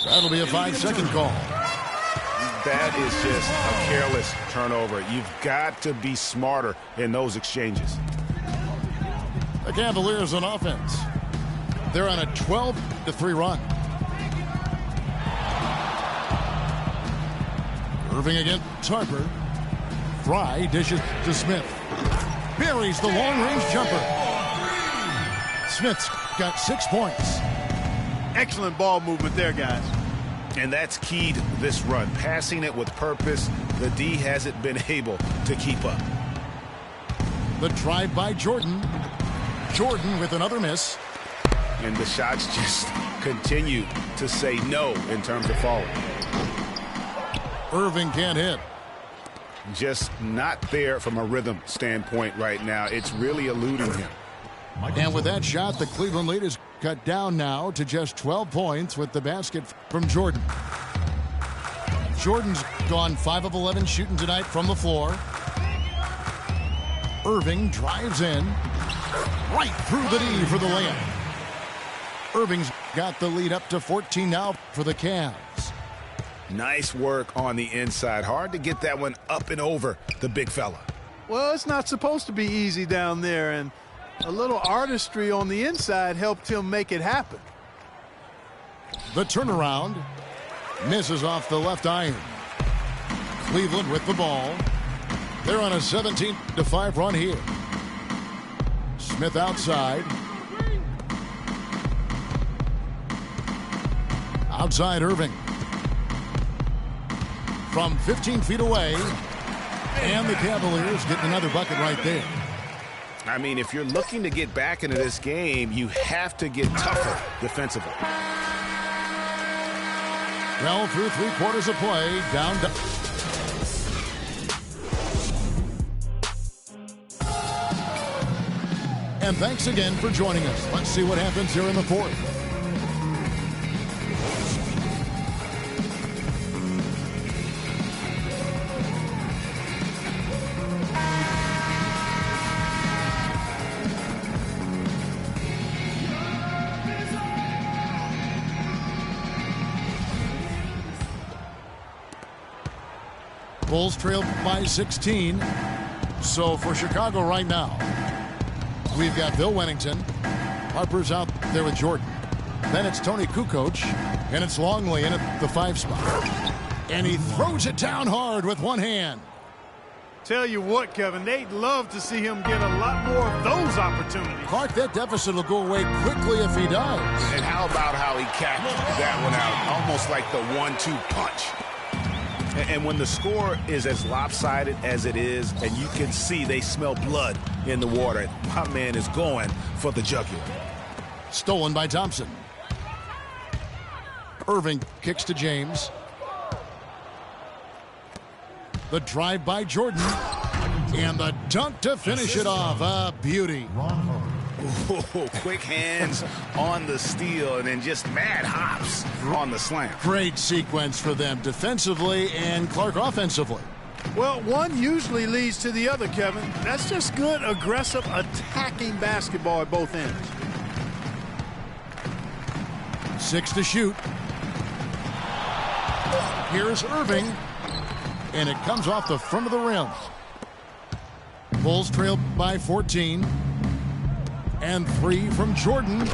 That'll be a 5-second call. That is just a careless turnover. You've got to be smarter in those exchanges. The Cavaliers on offense. They're on a 12-3 run. Irving against Harper. Fry dishes to Smith. Buries the long-range jumper. Smith's got 6 points. Excellent ball movement there, guys. And that's keyed this run. Passing it with purpose. The D hasn't been able to keep up. The drive by Jordan. Jordan with another miss. And the shots just continue to say no in terms of falling. Irving can't hit. Just not there from a rhythm standpoint right now. It's really eluding him. And with that shot, the Cleveland lead is cut down now to just 12 points with the basket from Jordan. Jordan's gone 5 of 11 shooting tonight from the floor. Irving drives in. Right through the D for the layup. Irving's got the lead up to 14 now for the Cavs. Nice work on the inside. Hard to get that one up and over the big fella. Well, it's not supposed to be easy down there, and a little artistry on the inside helped him make it happen. The turnaround. Misses off the left iron. Cleveland with the ball. They're on a 17-5 run here. Smith outside. Outside Irving. From 15 feet away. And the Cavaliers getting another bucket right there. I mean, if you're looking to get back into this game, you have to get tougher defensively. Well, through 3 quarters of play, down to And thanks again for joining us. Let's see what happens here in the fourth. Bulls trail by 16. So for Chicago right now, we've got Bill Wennington. Harper's out there with Jordan. Then it's Tony Kukoc, and it's Longley in at the 5 spot. And he throws it down hard with one hand. Tell you what, Kevin, they'd love to see him get a lot more of those opportunities. Clark, that deficit will go away quickly if he does. And how about how he capped that one out, almost like the 1-2 punch. And when the score is as lopsided as it is, and you can see they smell blood in the water, my man is going for the jugular. Stolen by Thompson. Irving kicks to James. The drive by Jordan. And the dunk to finish it off. A beauty. Ooh, quick hands on the steal and then just mad hops on the slam. Great sequence for them defensively and Clark offensively. Well, one usually leads to the other, Kevin. That's just good, aggressive, attacking basketball at both ends. 6 to shoot. Here's Irving. And it comes off the front of the rim. Bulls trail by 14. And 3 from Jordan.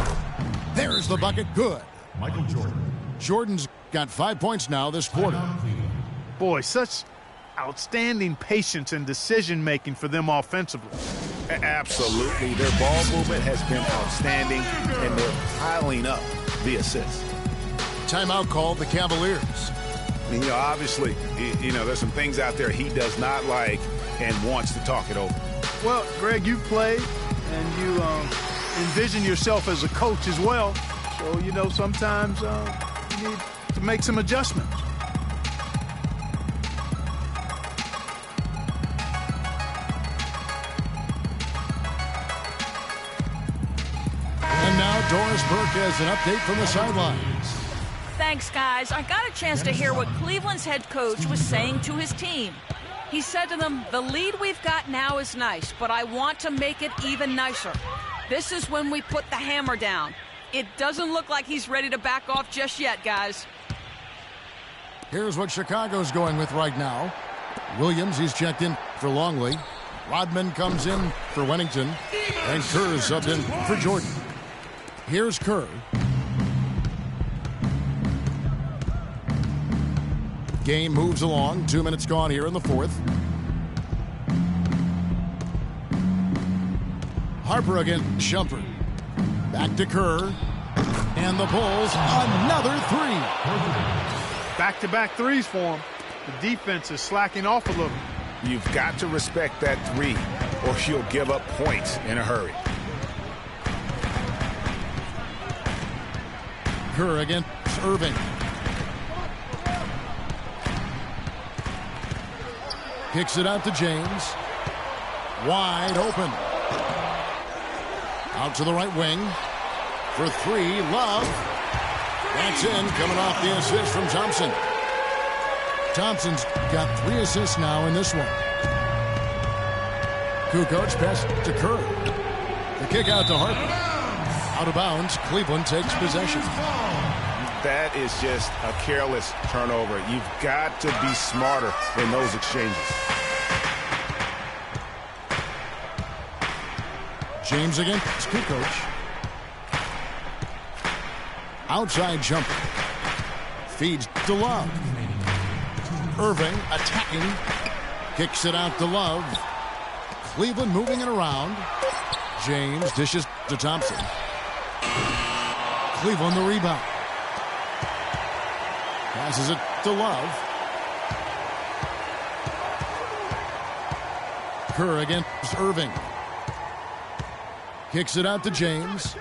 There's the bucket. Good. Michael Jordan. Jordan's got 5 points now this quarter. Boy, such outstanding patience and decision-making for them offensively. Absolutely. Their ball movement has been outstanding, and they're piling up the assists. Timeout called the Cavaliers. And, obviously, there's some things out there he does not like and wants to talk it over. Well, Greg, you've played, and you envision yourself as a coach as well. So, sometimes you need to make some adjustments. And now Doris Burke has an update from the sidelines. Thanks, guys. I got a chance to hear what Cleveland's head coach was saying to his team. He said to them, the lead we've got now is nice, but I want to make it even nicer. This is when we put the hammer down. It doesn't look like he's ready to back off just yet, guys. Here's what Chicago's going with right now. Williams, he's checked in for Longley. Rodman comes in for Wennington. And Kerr's subbed in for Jordan. Here's Kerr. Game moves along. 2 minutes gone here in the fourth. Harper against Shumpert. Back to Kerr. And the Bulls, another 3. Back-to-back threes for him. The defense is slacking off a little. You've got to respect that 3, or you'll give up points in a hurry. Kerr against Irving. Kicks it out to James. Wide open. Out to the right wing. For 3, Love. That's in, coming off the assist from Thompson. Thompson's got 3 assists now in this one. Kukoc pass to Kerr. The kick out to Harper. Out of bounds, Cleveland takes possession. That is just a careless turnover. You've got to be smarter in those exchanges. James against Kukoc. Outside jumper. Feeds to Love. Irving attacking. Kicks it out to Love. Cleveland moving it around. James dishes to Thompson. Cleveland the rebound. Passes it to Love. Kerr against Irving. Kicks it out to James.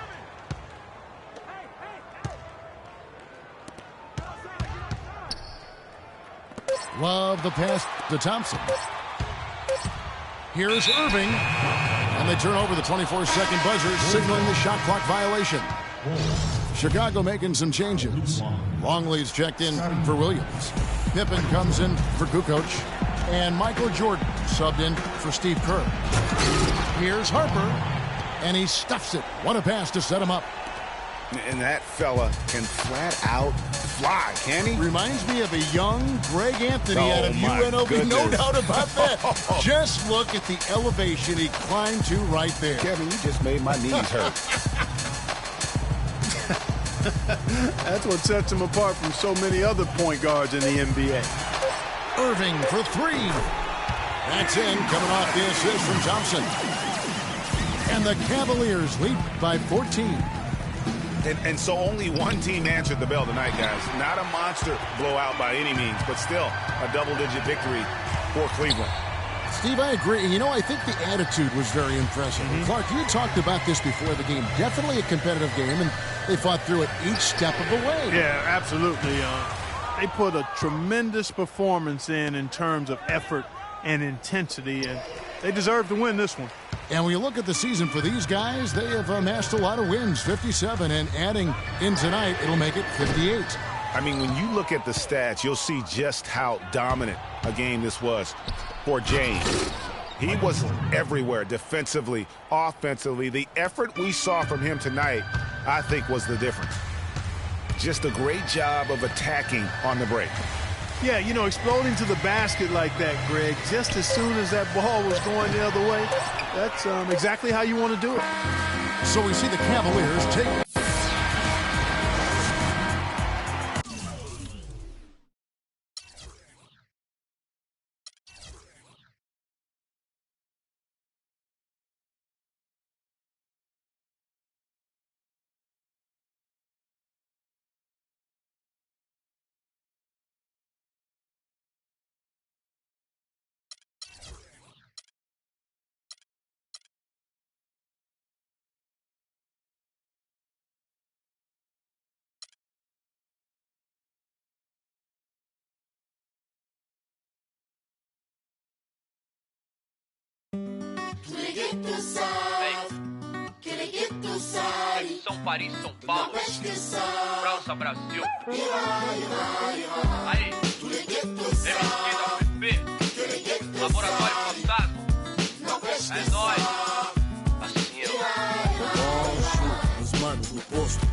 Love the pass to Thompson. Here's Irving. And they turn over the 24-second buzzer, signaling the shot clock violation. Chicago making some changes. Longley's checked in for Williams. Pippen comes in for Kukoc. And Michael Jordan subbed in for Steve Kerr. Here's Harper. And he stuffs it. What a pass to set him up. And that fella can flat out fly, can he? Reminds me of a young Greg Anthony out of UNLV. Goodness. No doubt about that. Just look at the elevation he climbed to right there. Kevin, you just made my knees hurt. That's what sets him apart from so many other point guards in the NBA. Irving for three. That's in, coming off the assist from Thompson. And the Cavaliers lead by 14. And so only one team answered the bell tonight, guys. Not a monster blowout by any means, but still a double-digit victory for Cleveland. Steve, I agree. You know, I think the attitude was very impressive. Clark, you talked about this before the game. Definitely a competitive game, and they fought through it each step of the way. Yeah, absolutely. They put a tremendous performance in terms of effort and intensity, and they deserve to win this one. And when you look at the season for these guys, they have amassed a lot of wins, 57, and adding in tonight, it'll make it 58. I mean, when you look at the stats, you'll see just how dominant a game this was for James. He was everywhere, defensively, offensively. The effort we saw from him tonight, I think, was the difference. Just a great job of attacking on the break. Yeah, you know, exploding to the basket like that, Greg, just as soon as that ball was going the other way, that's exactly how you want to do it. So we see the Cavaliers take... São Paris, São Paulo, França, Brasil. Aí, MSQ da UFP, Laboratório Fantasma. É nóis. Assim, os manos no posto,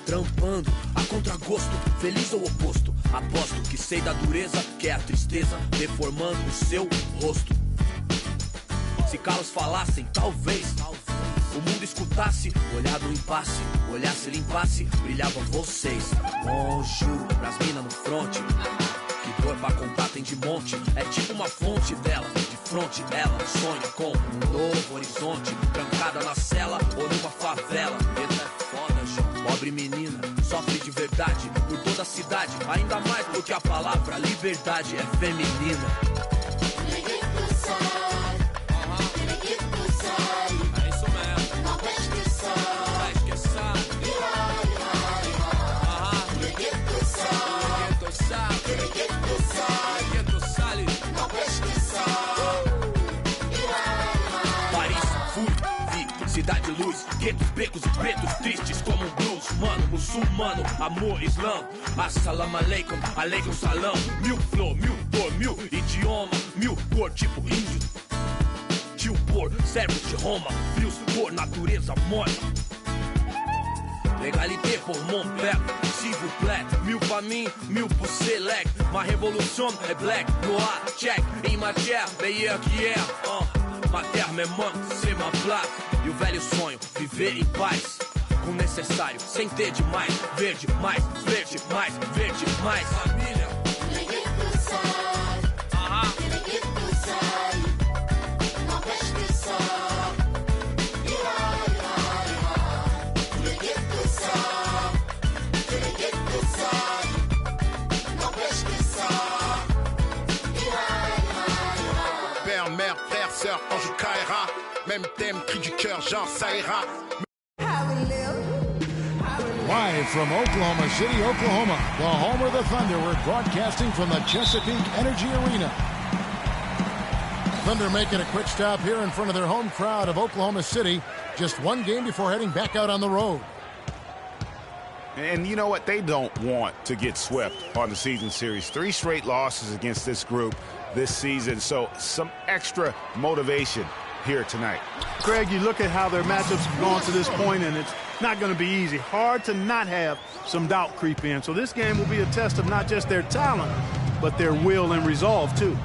trampando a contragosto, feliz ou oposto. Aposto que sei da dureza, que é a tristeza deformando o seu rosto. Se calos falassem, talvez o mundo escutasse, olhar no impasse, olhasse, limpasse, brilhavam vocês. Juro, pras minas no fronte, que dor pra contar tem de monte. É tipo uma fonte dela, de fronte ela sonha com um novo horizonte. Trancada na cela ou numa favela. Eita, é foda, João. Pobre menina, sofre de verdade por toda a cidade. Ainda mais porque a palavra liberdade é feminina. Cidade luz, guetos, becos e pretos tristes como um blues. Mano, muçulmano, amor, islã. Assalamu alaikum, aleikum salam. Mil flor, mil cor, mil idioma. Mil cor, tipo índio. Tio por, servos de Roma. Frios por natureza morta. Legalité pour mon père, s'il vous plaît. Mil pra mim, mil pro select. Ma révolution é black, noir, check. Em matière, meilleur qu'hier. Ma terre me manque, c'est ma plaque. E o velho sonho, viver em paz. Com o necessário, sem ter demais. Verde, mais, verde, mais, verde, mais. Família. Père, mère, frère, sœur, ange caïra. Même thème, cri du cœur, genre ça ira. Live from Oklahoma City, Oklahoma, the home of the Thunder, we're broadcasting from the Chesapeake Energy Arena. Thunder making a quick stop here in front of their home crowd of Oklahoma City. Just one game before heading back out on the road. And you know what? They don't want to get swept on the season series. 3 straight losses against this group this season. So some extra motivation here tonight. Greg, you look at how their matchups have gone to this point, and it's not going to be easy. Hard to not have some doubt creep in. So this game will be a test of not just their talent, but their will and resolve, too.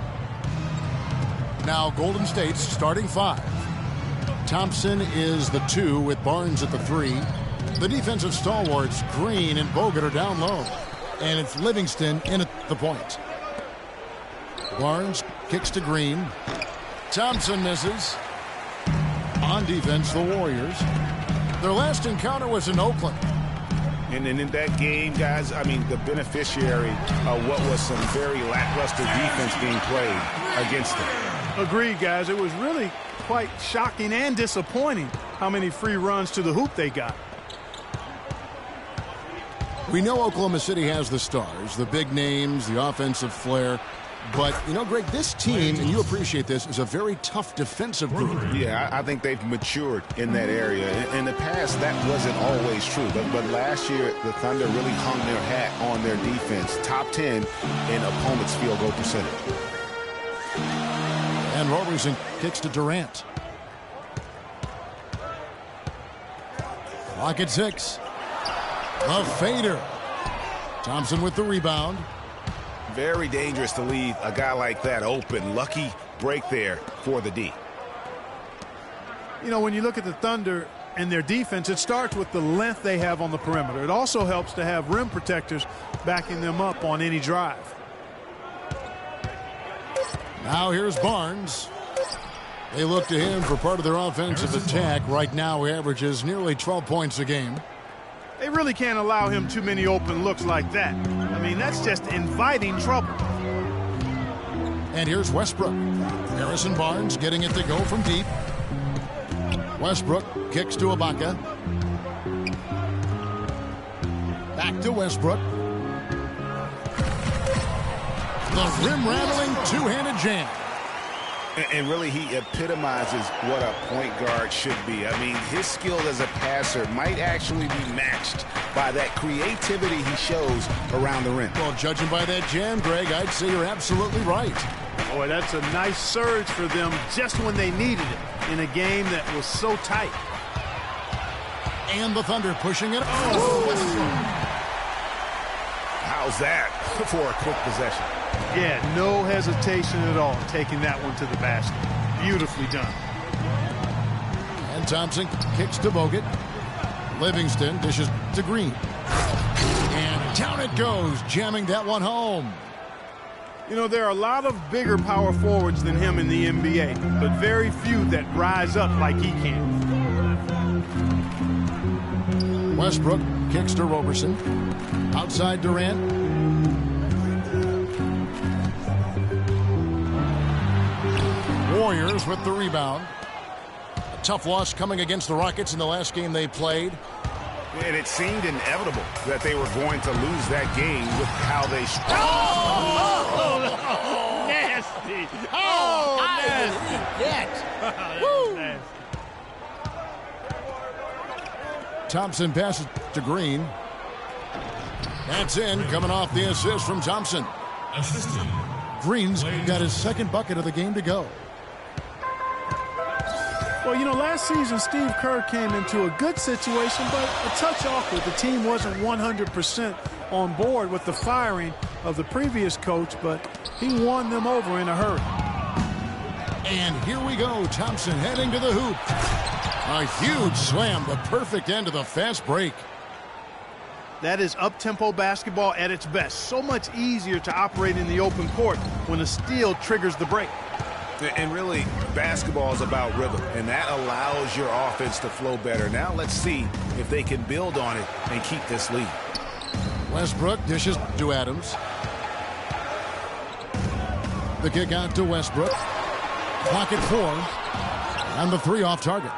Now Golden State's starting 5. Thompson is the 2 with Barnes at the 3. The defensive stalwarts, Green and Bogut, are down low. And it's Livingston in at the point. Barnes kicks to Green. Thompson misses. On defense, the Warriors. Their last encounter was in Oakland. And in that game, guys, I mean, the beneficiary of what was some very lackluster defense being played against them. Agreed, guys. It was really quite shocking and disappointing how many free runs to the hoop they got. We know Oklahoma City has the stars, the big names, the offensive flair. But, you know, Greg, this team, and you appreciate this, is a very tough defensive group. Yeah, I think they've matured in that area. In the past, that wasn't always true. But last year, the Thunder really hung their hat on their defense. Top 10 in opponents' field goal percentage. And Robertson kicks to Durant. Clock at 6. The fader. Thompson with the rebound. Very dangerous to leave a guy like that open. Lucky break there for the D. You know, when you look at the Thunder and their defense, it starts with the length they have on the perimeter. It also helps to have rim protectors backing them up on any drive. Now here's Barnes. They look to him for part of their offensive attack. Right now he averages nearly 12 points a game. They really can't allow him too many open looks like that. I mean, that's just inviting trouble. And here's Westbrook. Harrison Barnes getting it to go from deep. Westbrook kicks to Ibaka. Back to Westbrook. The rim-rattling two-handed jam. And really, he epitomizes what a point guard should be. I mean, his skill as a passer might actually be matched by that creativity he shows around the rim. Well, judging by that jam, Greg, I'd say you're absolutely right. Boy, that's a nice surge for them just when they needed it in a game that was so tight. And the Thunder pushing it. How's that for a quick possession? Yeah, no hesitation at all taking that one to the basket. Beautifully done. And Thompson kicks to Bogut. Livingston dishes to Green. And down it goes, jamming that one home. You know, there are a lot of bigger power forwards than him in the NBA, but very few that rise up like he can. Westbrook kicks to Robertson. Outside Durant. Warriors with the rebound. A tough loss coming against the Rockets in the last game they played. And it seemed inevitable that they were going to lose that game with how they Nasty. Nasty. Thompson passes to Green. That's in, coming off the assist from Thompson. Green's got his second bucket of the game to go. Well, you know, last season Steve Kerr came into a good situation, but a touch awkward. The team wasn't 100% on board with the firing of the previous coach, but he won them over in a hurry. And here we go. Thompson heading to the hoop. A huge slam, the perfect end of the fast break. That is up-tempo basketball at its best. So much easier to operate in the open court when a steal triggers the break. And really, basketball is about rhythm, and that allows your offense to flow better. Now let's see if they can build on it and keep this lead. Westbrook dishes to Adams. The kick out to Westbrook. Clock at 4. And the 3 off target.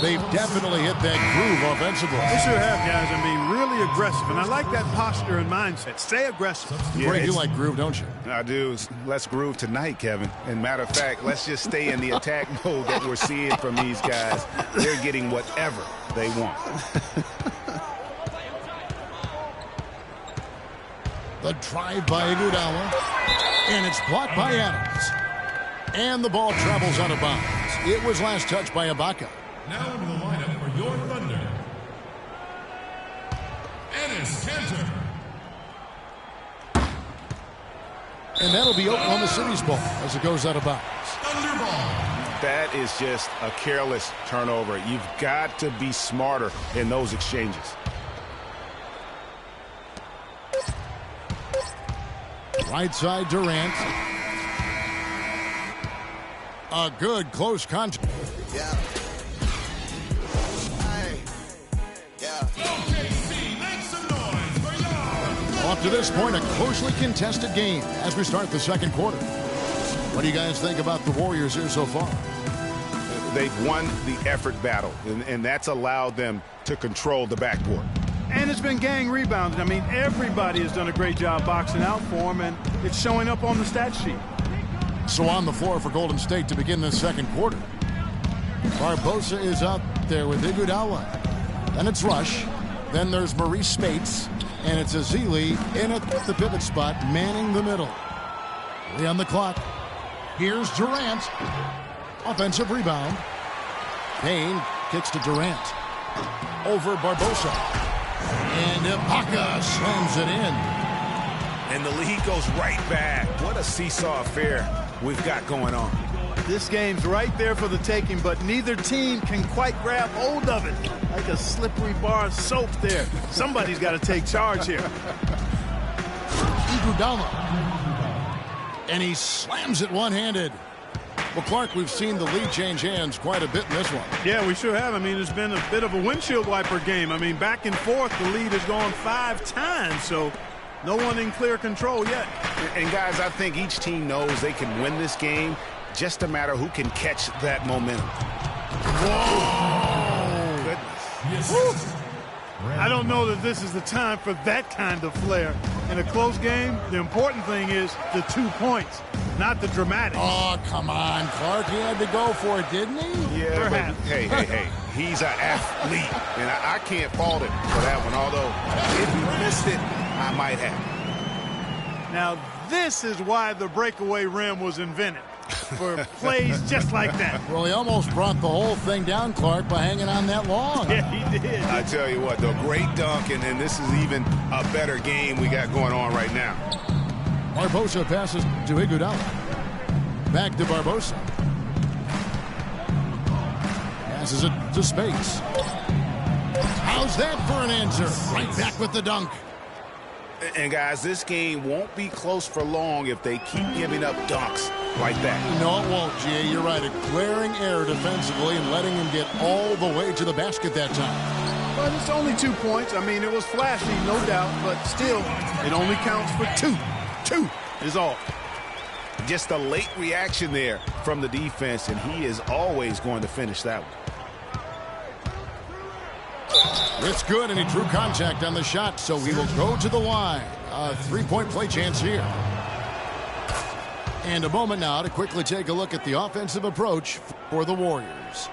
They've definitely hit that groove offensively. They sure have, guys. I mean, really aggressive. And I like that posture and mindset. Stay aggressive. Yeah, Greg, you like groove, don't you? I do. Let's groove tonight, Kevin. And matter of fact, let's just stay in the attack mode that we're seeing from these guys. They're getting whatever they want. The drive by Iguodala. And it's blocked by Adams. And the ball travels out of bounds. It was last touched by Ibaka. Now into the lineup for your Thunder, Enes Kanter. And that'll be Oklahoma City's ball as it goes out of bounds. Thunder ball. That is just a careless turnover. You've got to be smarter in those exchanges. Right side Durant. A good close contact. OKC, make some noise for y'all. Up to this point, a closely contested game as we start the second quarter. What do you guys think about the Warriors here so far? They've won the effort battle, and that's allowed them to control the backcourt. And it's been gang rebounding. I mean, everybody has done a great job boxing out for them, and it's showing up on the stat sheet. So on the floor for Golden State to begin this second quarter. Barbosa is out there with Iguodala. Then it's Rush. Then there's Maurice Spates. And it's Azili in at the pivot spot, manning the middle. 3 on the clock. Here's Durant. Offensive rebound. Payne kicks to Durant. Over Barbosa. And Ibaka slams it in. And the lead goes right back. What a seesaw affair we've got going on. This game's right there for the taking, but neither team can quite grab hold of it. Like a slippery bar of soap there. Somebody's got to take charge here. Iguodala. And he slams it one-handed. Well, Clark, we've seen the lead change hands quite a bit in this one. Yeah, we sure have. I mean, it's been a bit of a windshield wiper game. I mean, back and forth, the lead has gone 5 times, so no one in clear control yet. And guys, I think each team knows they can win this game. Just a matter who can catch that momentum. Whoa! Goodness. Yes. I don't know that this is the time for that kind of flair. In a close game, the important thing is the 2 points, not the dramatics. Oh, come on, Clark. He had to go for it, didn't he? Yeah, Perhaps. but hey. He's an athlete, and I can't fault him for that one, although if he missed it, I might have. Now, this is why the breakaway rim was invented, for plays just like that. Well, he almost brought the whole thing down, Clark, by hanging on that long. Yeah, he did. I tell you what, though, great dunk, and this is even a better game we got going on right now. Barbosa passes to Iguodala. Back to Barbosa. Passes it to Spates. How's that for an answer? Right back with the dunk. And, guys, this game won't be close for long if they keep giving up dunks like that. No, it won't, G.A. You're right. A glaring error defensively and letting him get all the way to the basket that time. But it's only 2 points. I mean, it was flashy, no doubt, but still, it only counts for 2. 2 is all. Just a late reaction there from the defense, and he is always going to finish that one. It's good, and he drew contact on the shot, so he will go to the line. A 3-point play chance here. And a moment now to quickly take a look at the offensive approach for the Warriors.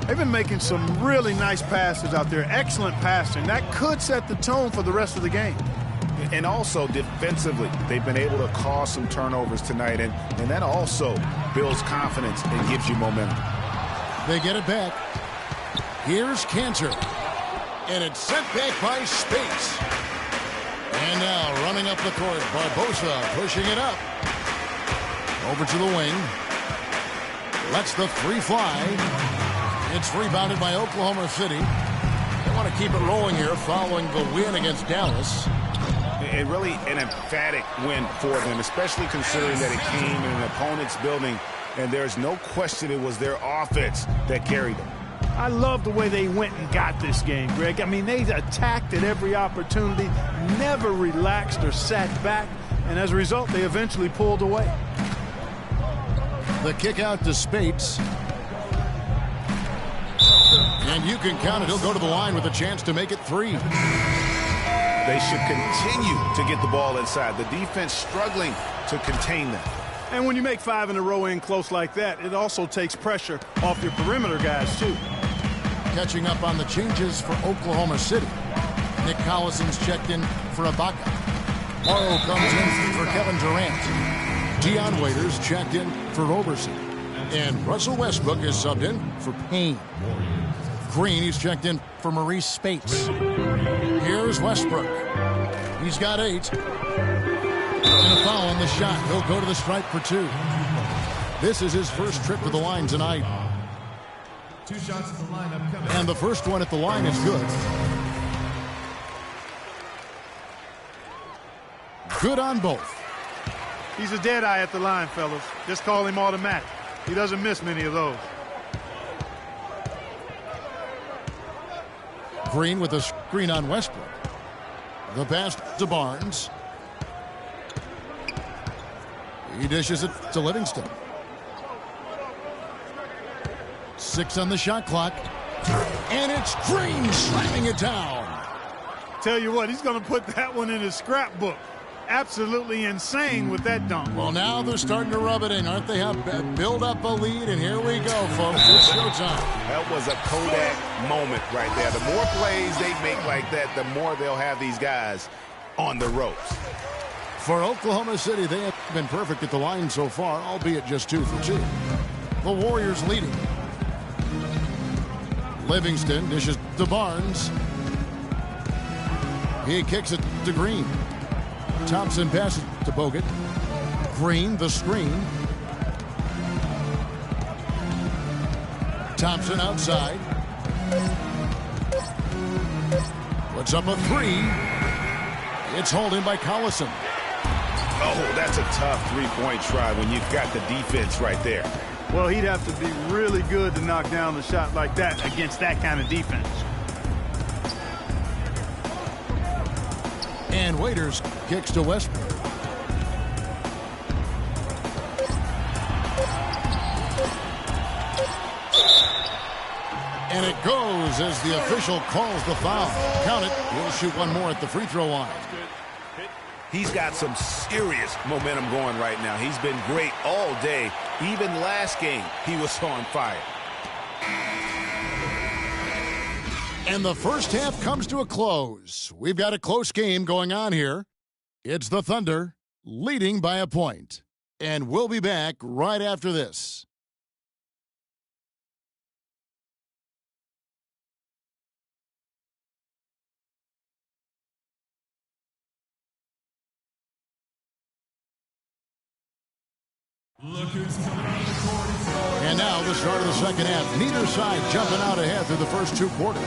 They've been making some really nice passes out there. Excellent passing. That could set the tone for the rest of the game. And also defensively, they've been able to cause some turnovers tonight, and that also builds confidence and gives you momentum. They get it back. Here's Kanter. And it's sent back by Spates. And now running up the court, Barbosa pushing it up. Over to the wing. Lets the 3 fly. It's rebounded by Oklahoma City. They want to keep it rolling here following the win against Dallas. And really an emphatic win for them, especially considering that it came in an opponent's building, and there's no question it was their offense that carried them. I love the way they went and got this game, Greg. I mean, they attacked at every opportunity, never relaxed or sat back, and as a result, they eventually pulled away. The kick out to Spates. And you can count it. He'll go to the line with a chance to make it 3. They should continue to get the ball inside. The defense struggling to contain them. And when you make 5 in a row in close like that, it also takes pressure off your perimeter guys, too. Catching up on the changes for Oklahoma City. Nick Collison's checked in for Ibaka. Morrow comes in for Kevin Durant. Dion Waiters checked in for Roberson. And Russell Westbrook is subbed in for Payne. Green, he's checked in for Maurice Spates. Here's Westbrook. He's got 8. And a foul on the shot. He'll go to the stripe for 2. This is his first trip to the line tonight. 2 shots at the lineup coming. And the first one at the line is good. Good on both. He's a dead eye at the line, fellas. Just call him automatic. He doesn't miss many of those. Green with a screen on Westbrook. The pass to Barnes. He dishes it to Livingston. 6 on the shot clock. And it's Green slamming it down. Tell you what, he's going to put that one in his scrapbook. Absolutely insane with that dunk. Well, now they're starting to rub it in, aren't they? Build up a lead, and here we go, folks. It's showtime. That was a Kodak moment right there. The more plays they make like that, the more they'll have these guys on the ropes. For Oklahoma City, they have been perfect at the line so far, albeit just 2 for 2. The Warriors leading. Livingston dishes to Barnes. He kicks it to Green. Thompson passes to Bogut. Green, the screen. Thompson outside. Puts up a 3. It's hauled in by Collison. Oh, that's a tough 3-point try when you've got the defense right there. Well, he'd have to be really good to knock down a shot like that against that kind of defense. And Waiters kicks to Westbrook. And it goes as the official calls the foul. Count it. He'll shoot one more at the free throw line. He's got some serious momentum going right now. He's been great all day. Even last game, he was on fire. And the first half comes to a close. We've got a close game going on here. It's the Thunder leading by a point. And we'll be back right after this. Look who's coming out of the court. And now the start of the second half. Neither side jumping out ahead through the first 2 quarters.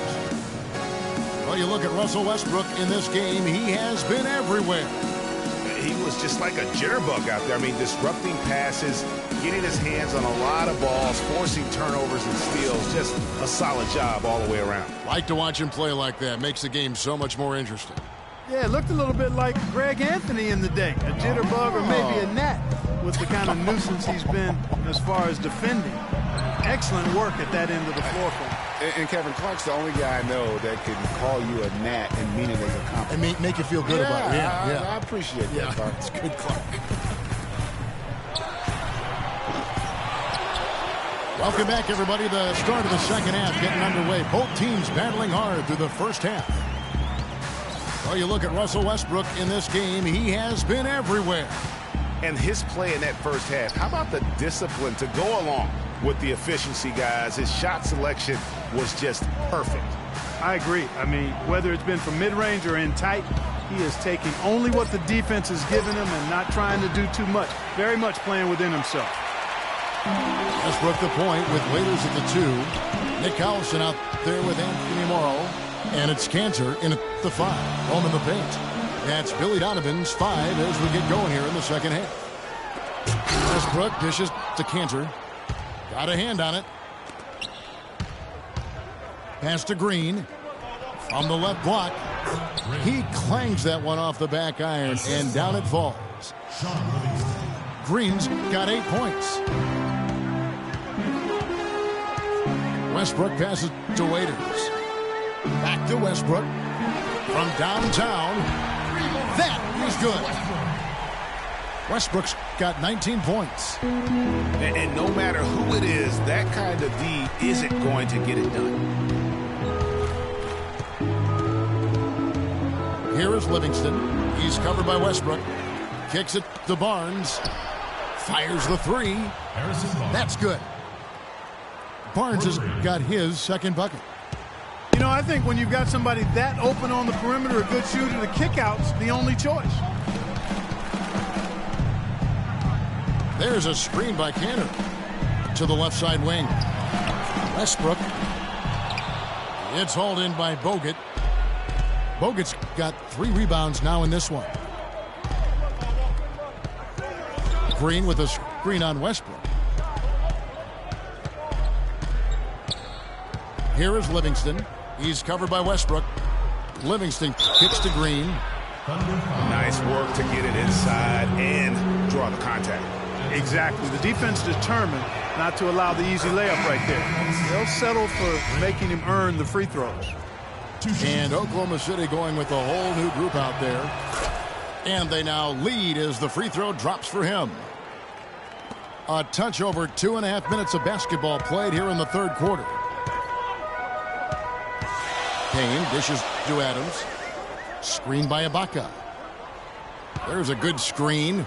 Well, you look at Russell Westbrook in this game. He has been everywhere. He was just like a jitterbug out there. I mean, disrupting passes, getting his hands on a lot of balls, forcing turnovers and steals. Just a solid job all the way around. Like to watch him play like that. Makes the game so much more interesting. Yeah, it looked a little bit like Greg Anthony in the day. A jitterbug or maybe a gnat with the kind of nuisance he's been as far as defending. Excellent work at that end of the floor for him. And Kevin Clark's the only guy I know that can call you a gnat and mean it as a compliment. And make you feel good about it. Yeah, I appreciate that, Clark. It's good, Clark. Welcome back, everybody. The start of the second half getting underway. Both teams battling hard through the first half. Well, you look at Russell Westbrook in this game. He has been everywhere. And his play in that first half, how about the discipline to go along with the efficiency, guys? His shot selection was just perfect. I agree. I mean, whether it's been from mid-range or in tight, he is taking only what the defense is giving him and not trying to do too much. Very much playing within himself. Westbrook the point with Waiters at the 2. Nick Collison out there with Anthony Morrow. And it's Cantor in at the 5. Home in the paint. That's Billy Donovan's 5 as we get going here in the second half. Westbrook dishes to Cantor. Got a hand on it. Pass to Green. From the left block. He clangs that one off the back iron, and down it falls. Green's got 8 points. Westbrook passes to Waiters. Back to Westbrook. From downtown. That is good. Westbrook's got 19 points. And no matter who it is, that kind of D isn't going to get it done. Here is Livingston. He's covered by Westbrook. Kicks it to Barnes. Fires the three. That's good. Barnes has got his second bucket. You know, I think when you've got somebody that open on the perimeter, a good shooter, the kick-out's the only choice. There's a screen by Canner to the left side wing. Westbrook. It's hauled in by Bogut. Bogut's got 3 rebounds now in this one. Green with a screen on Westbrook. Here is Livingston. He's covered by Westbrook. Livingston kicks to Green. Nice work to get it inside and draw the contact. Exactly. The defense determined not to allow the easy layup right there. They'll settle for making him earn the free throws. And Oklahoma City going with a whole new group out there. And they now lead as the free throw drops for him. A touch over 2.5 minutes of basketball played here in the third quarter. Payne dishes to Adams. Screened by Ibaka. There's a good screen.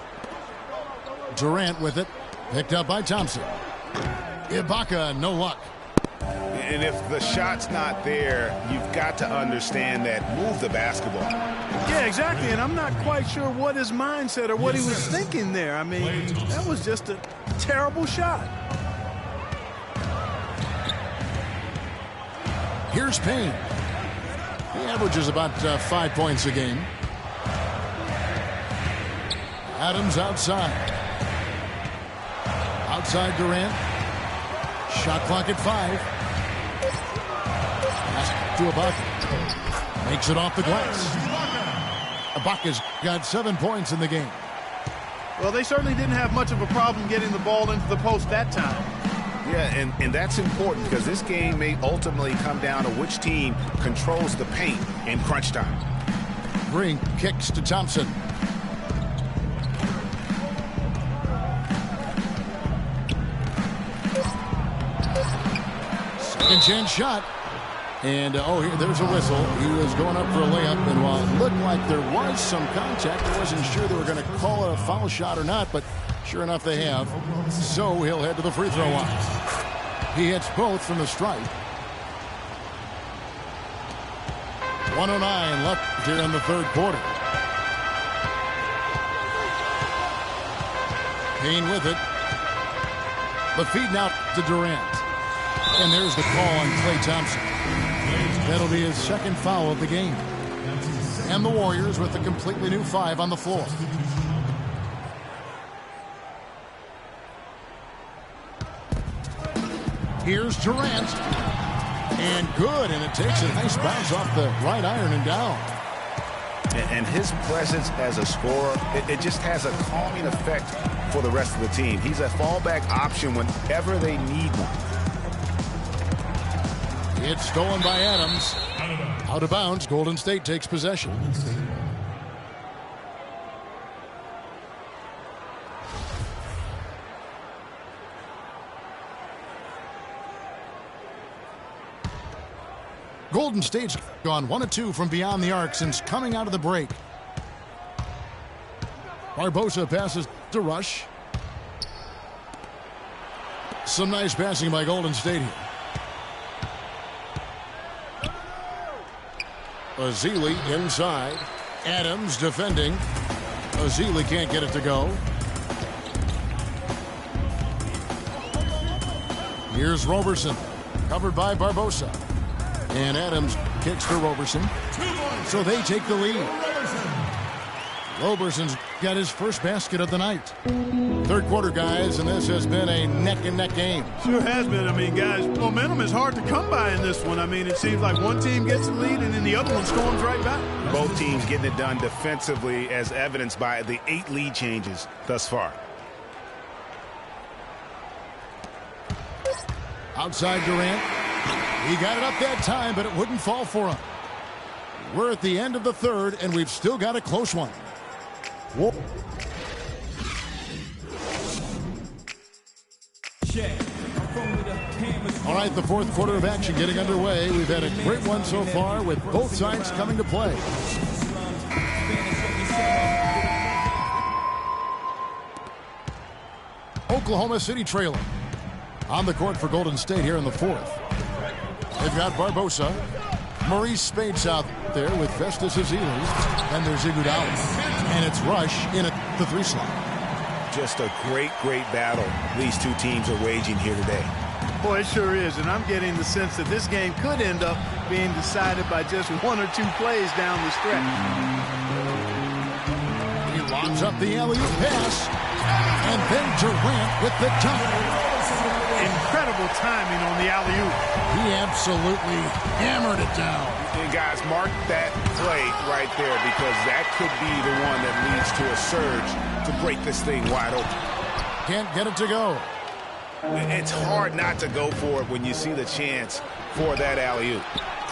Durant with it. Picked up by Thompson. Ibaka, no luck. And if the shot's not there, you've got to understand that. Move the basketball. Yeah, exactly. And I'm not quite sure what his mindset or what he was thinking there. I mean, that was just a terrible shot. Here's Payne. He averages about 5 points a game. Adams outside. Outside Durant. Shot clock at 5. Pass to Ibaka. Makes it off the glass. Ibaka's got 7 points in the game. Well, they certainly didn't have much of a problem getting the ball into the post that time. Yeah, and that's important because this game may ultimately come down to which team controls the paint in crunch time. Green kicks to Thompson. Second chance shot. And, here, there's a whistle. He was going up for a layup, and while it looked like there was some contact, I wasn't sure they were going to call it a foul shot or not, but sure enough they have. So he'll head to the free throw line. He hits both from the stripe. 1:09 left here in the third quarter. Payne with it. The feed now to Durant. And there's the call on Klay Thompson. That'll be his second foul of the game. And the Warriors with a completely new 5 on the floor. Here's Durant. And good, and it takes a nice bounce off the right iron and down. And his presence as a scorer, it just has a calming effect for the rest of the team. He's a fallback option whenever they need one. It's stolen by Adams. Out of bounds, Golden State takes possession. Golden State's gone 1 of 2 from beyond the arc since coming out of the break. Barbosa passes to Rush. Some nice passing by Golden State here. Azili inside. Adams defending. Azili can't get it to go. Here's Roberson. Covered by Barbosa. And Adams kicks for Roberson. So they take the lead. Roberson's got his first basket of the night. Third quarter, guys, and this has been a neck-and-neck game. Sure has been. I mean, guys, momentum is hard to come by in this one. I mean, it seems like one team gets the lead and then the other one storms right back. Both teams getting it done defensively as evidenced by the 8 lead changes thus far. Outside Durant. He got it up that time, but it wouldn't fall for him. We're at the end of the third, and we've still got a close one. Whoa. All right, the fourth quarter of action getting underway. We've had a great one so far with both sides coming to play. Oklahoma City trailing. On the court for Golden State here in the fourth. They've got Barbosa. Maurice Spates out there with Festus Ezeli. And there's Iguodala. And it's Rush in at the 3 slot. Just a great battle these two teams are waging here today. Boy, it sure is, and I'm getting the sense that this game could end up being decided by just 1 or 2 plays down the stretch. He lobs up the alley-oop pass, and then Durant with the dunk. Incredible timing on the alley-oop. He absolutely hammered it down. And guys, mark that play right there, because that could be the one that leads to a surge to break this thing wide open. Can't get it to go. It's hard not to go for it when you see the chance for that alley-oop.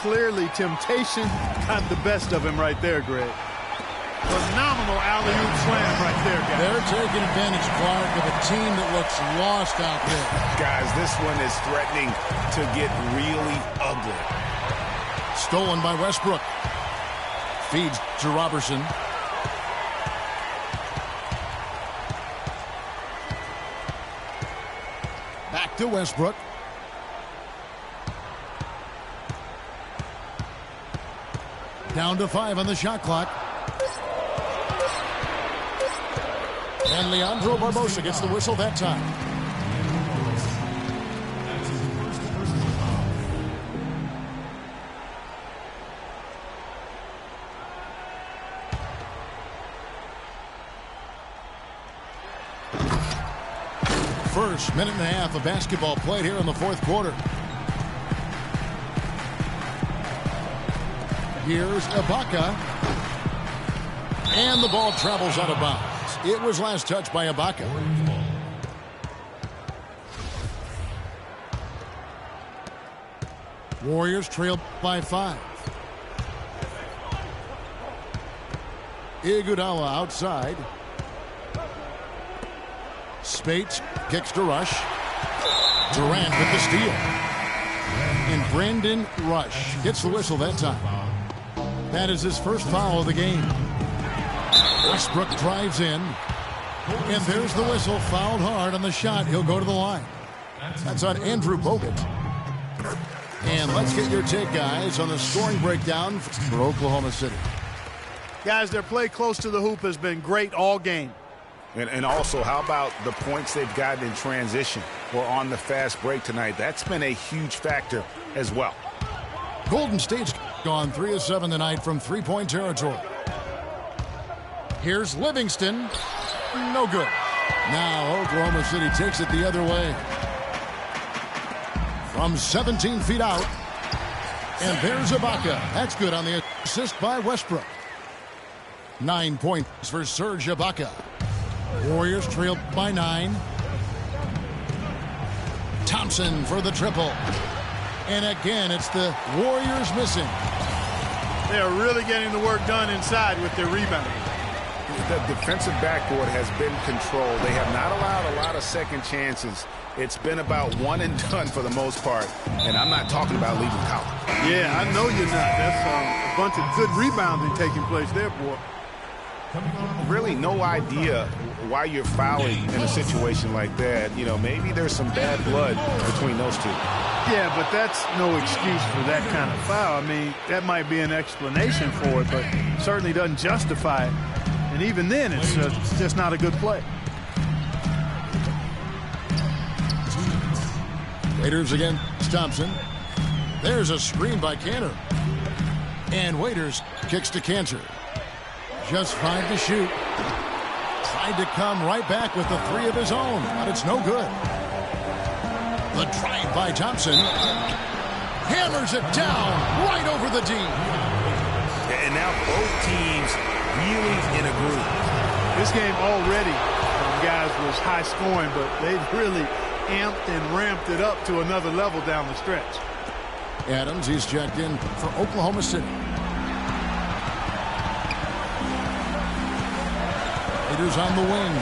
Clearly, temptation got the best of him right there, Greg. Phenomenal alley-oop slam right there, guys. They're taking advantage, Clark, of a team that looks lost out there. Guys, this one is threatening to get really ugly. Stolen by Westbrook. Feeds to Robertson. Back to Westbrook. Down to 5 on the shot clock. And Leandro Barbosa gets the whistle that time. First minute and a half of basketball played here in the fourth quarter. Here's Ibaka. And the ball travels out of bounds. It was last touched by Ibaka. Warriors trailed by 5. Iguodala outside. Spates kicks to Rush. Durant with the steal. And Brandon Rush gets the whistle that time. That is his first foul of the game. Westbrook drives in. And there's the whistle. Fouled hard on the shot. He'll go to the line. That's on Andrew Bogut. And let's get your take, guys, on the scoring breakdown for Oklahoma City. Guys, their play close to the hoop has been great all game. And also, how about the points they've gotten in transition or on the fast break tonight? That's been a huge factor as well. Golden State's gone 3 of 7 tonight from three-point territory. Here's Livingston. No good. Now Oklahoma City takes it the other way. From 17 feet out. And there's Ibaka. That's good on the assist by Westbrook. 9 points for Serge Ibaka. Warriors trailed by 9. Thompson for the triple. And again, it's the Warriors missing. They are really getting the work done inside with their rebounding. The defensive backboard has been controlled. They have not allowed a lot of second chances. It's been about one and done for the most part. And I'm not talking about leaving college. Yeah, I know you're not. That's a bunch of good rebounding taking place there, boy. Really no idea why you're fouling in a situation like that. You know, maybe there's some bad blood between those two. Yeah, but that's no excuse for that kind of foul. I mean, that might be an explanation for it, but certainly doesn't justify it. And even then, it's just not a good play. Waiters against Thompson. There's a screen by Cantor. And Waiters kicks to Cantor. Just 5 to shoot. Tried to come right back with the 3 of his own, but it's no good. The drive by Thompson. Hammers it down right over the D. And now both teams really in a groove. This game already, guys, was high scoring, but they've really amped and ramped it up to another level down the stretch. Adams, he's checked in for Oklahoma City. Raiders on the wing.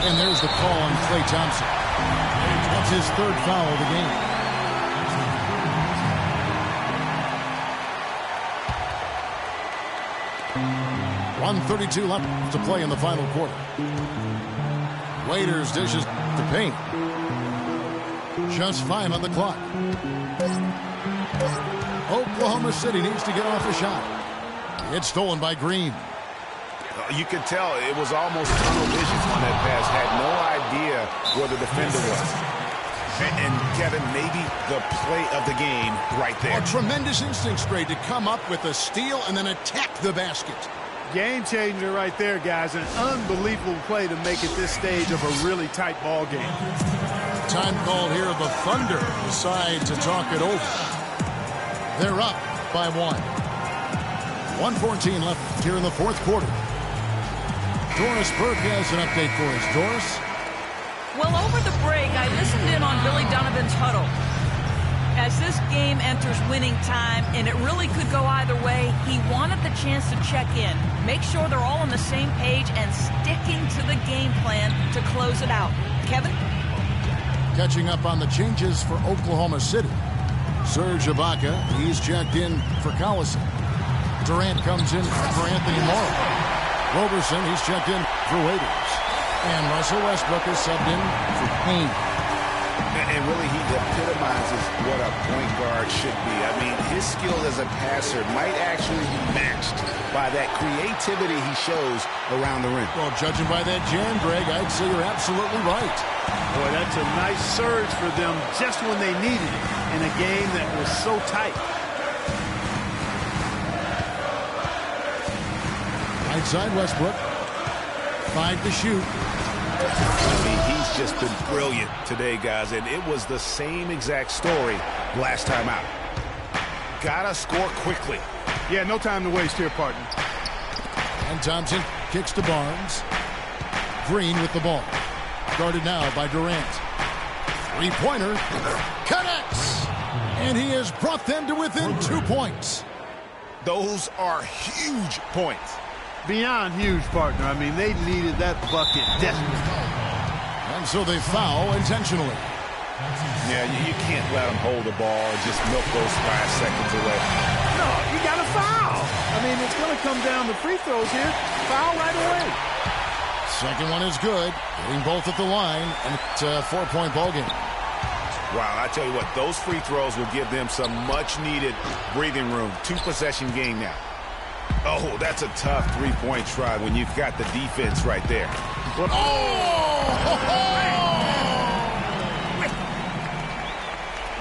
And there's the call on Klay Thompson. That's his third foul of the game. .132 left to play in the final quarter. Waiters dishes to Payne. Just 5 on the clock. Oklahoma City needs to get off a shot. It's stolen by Green. You could tell it was almost tunnel vision on that pass. Had no idea where the defender was. And Kevin, maybe the play of the game right there. A tremendous instinct, Gray, to come up with a steal and then attack the basket. Game changer right there, guys. An unbelievable play to make it this stage of a really tight ball game. Time called here. The Thunder decide to talk it over. They're up by 1. 1:14 left here in the fourth quarter. Doris Burke has an update for us. Doris? Well, over the break, I listened in on Billy Donovan's huddle. As this game enters winning time, and it really could go either way, he wanted the chance to check in, make sure they're all on the same page, and sticking to the game plan to close it out. Kevin? Catching up on the changes for Oklahoma City. Serge Ibaka, he's checked in for Collison. Durant comes in for Anthony Morrow. Roberson, he's checked in for Waiters. And Russell Westbrook is subbed in for Payne. And really, he epitomizes what a point guard should be. I mean, his skill as a passer might actually be matched by that creativity he shows around the rim. Well, judging by that jam, Greg, I'd say you're absolutely right. Boy, that's a nice surge for them just when they needed it in a game that was so tight. Right side Westbrook. 5 to shoot. I mean, he's just been brilliant today, guys, and it was the same exact story last time out. Gotta score quickly. Yeah, no time to waste here, partner. And Thompson kicks to Barnes. Green with the ball. Guarded now by Durant. Three-pointer. Connects! And he has brought them to within 2 points. Those are huge points. Beyond huge, partner. I mean, they needed that bucket desperately. And so they foul intentionally. Yeah, you can't let them hold the ball and just milk those 5 seconds away. No, you got to foul. I mean, it's going to come down to free throws here. Foul right away. Second one is good. Hitting both at the line, and it's a 4-point ball game. Wow, I tell you what, those free throws will give them some much-needed breathing room. 2-possession game now. Oh, that's a tough three-point try when you've got the defense right there. But,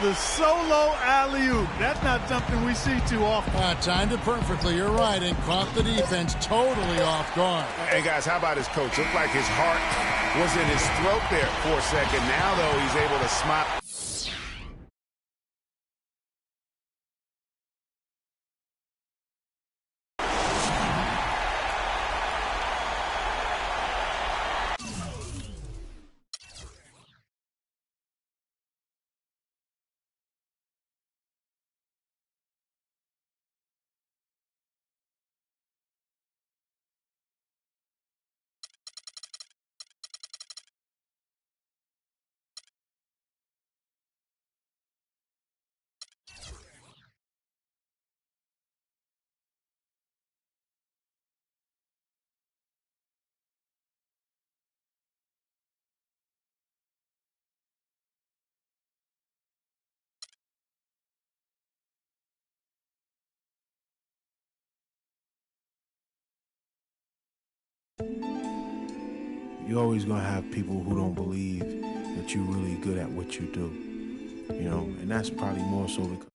The solo alley-oop. That's not something we see too often. Timed it perfectly. You're right, and caught the defense totally off guard. Hey, guys, how about his coach? Looked like his heart was in his throat there for a second. Now, though, he's able to smile. You're always going to have people who don't believe that you're really good at what you do, you know, and that's probably more so because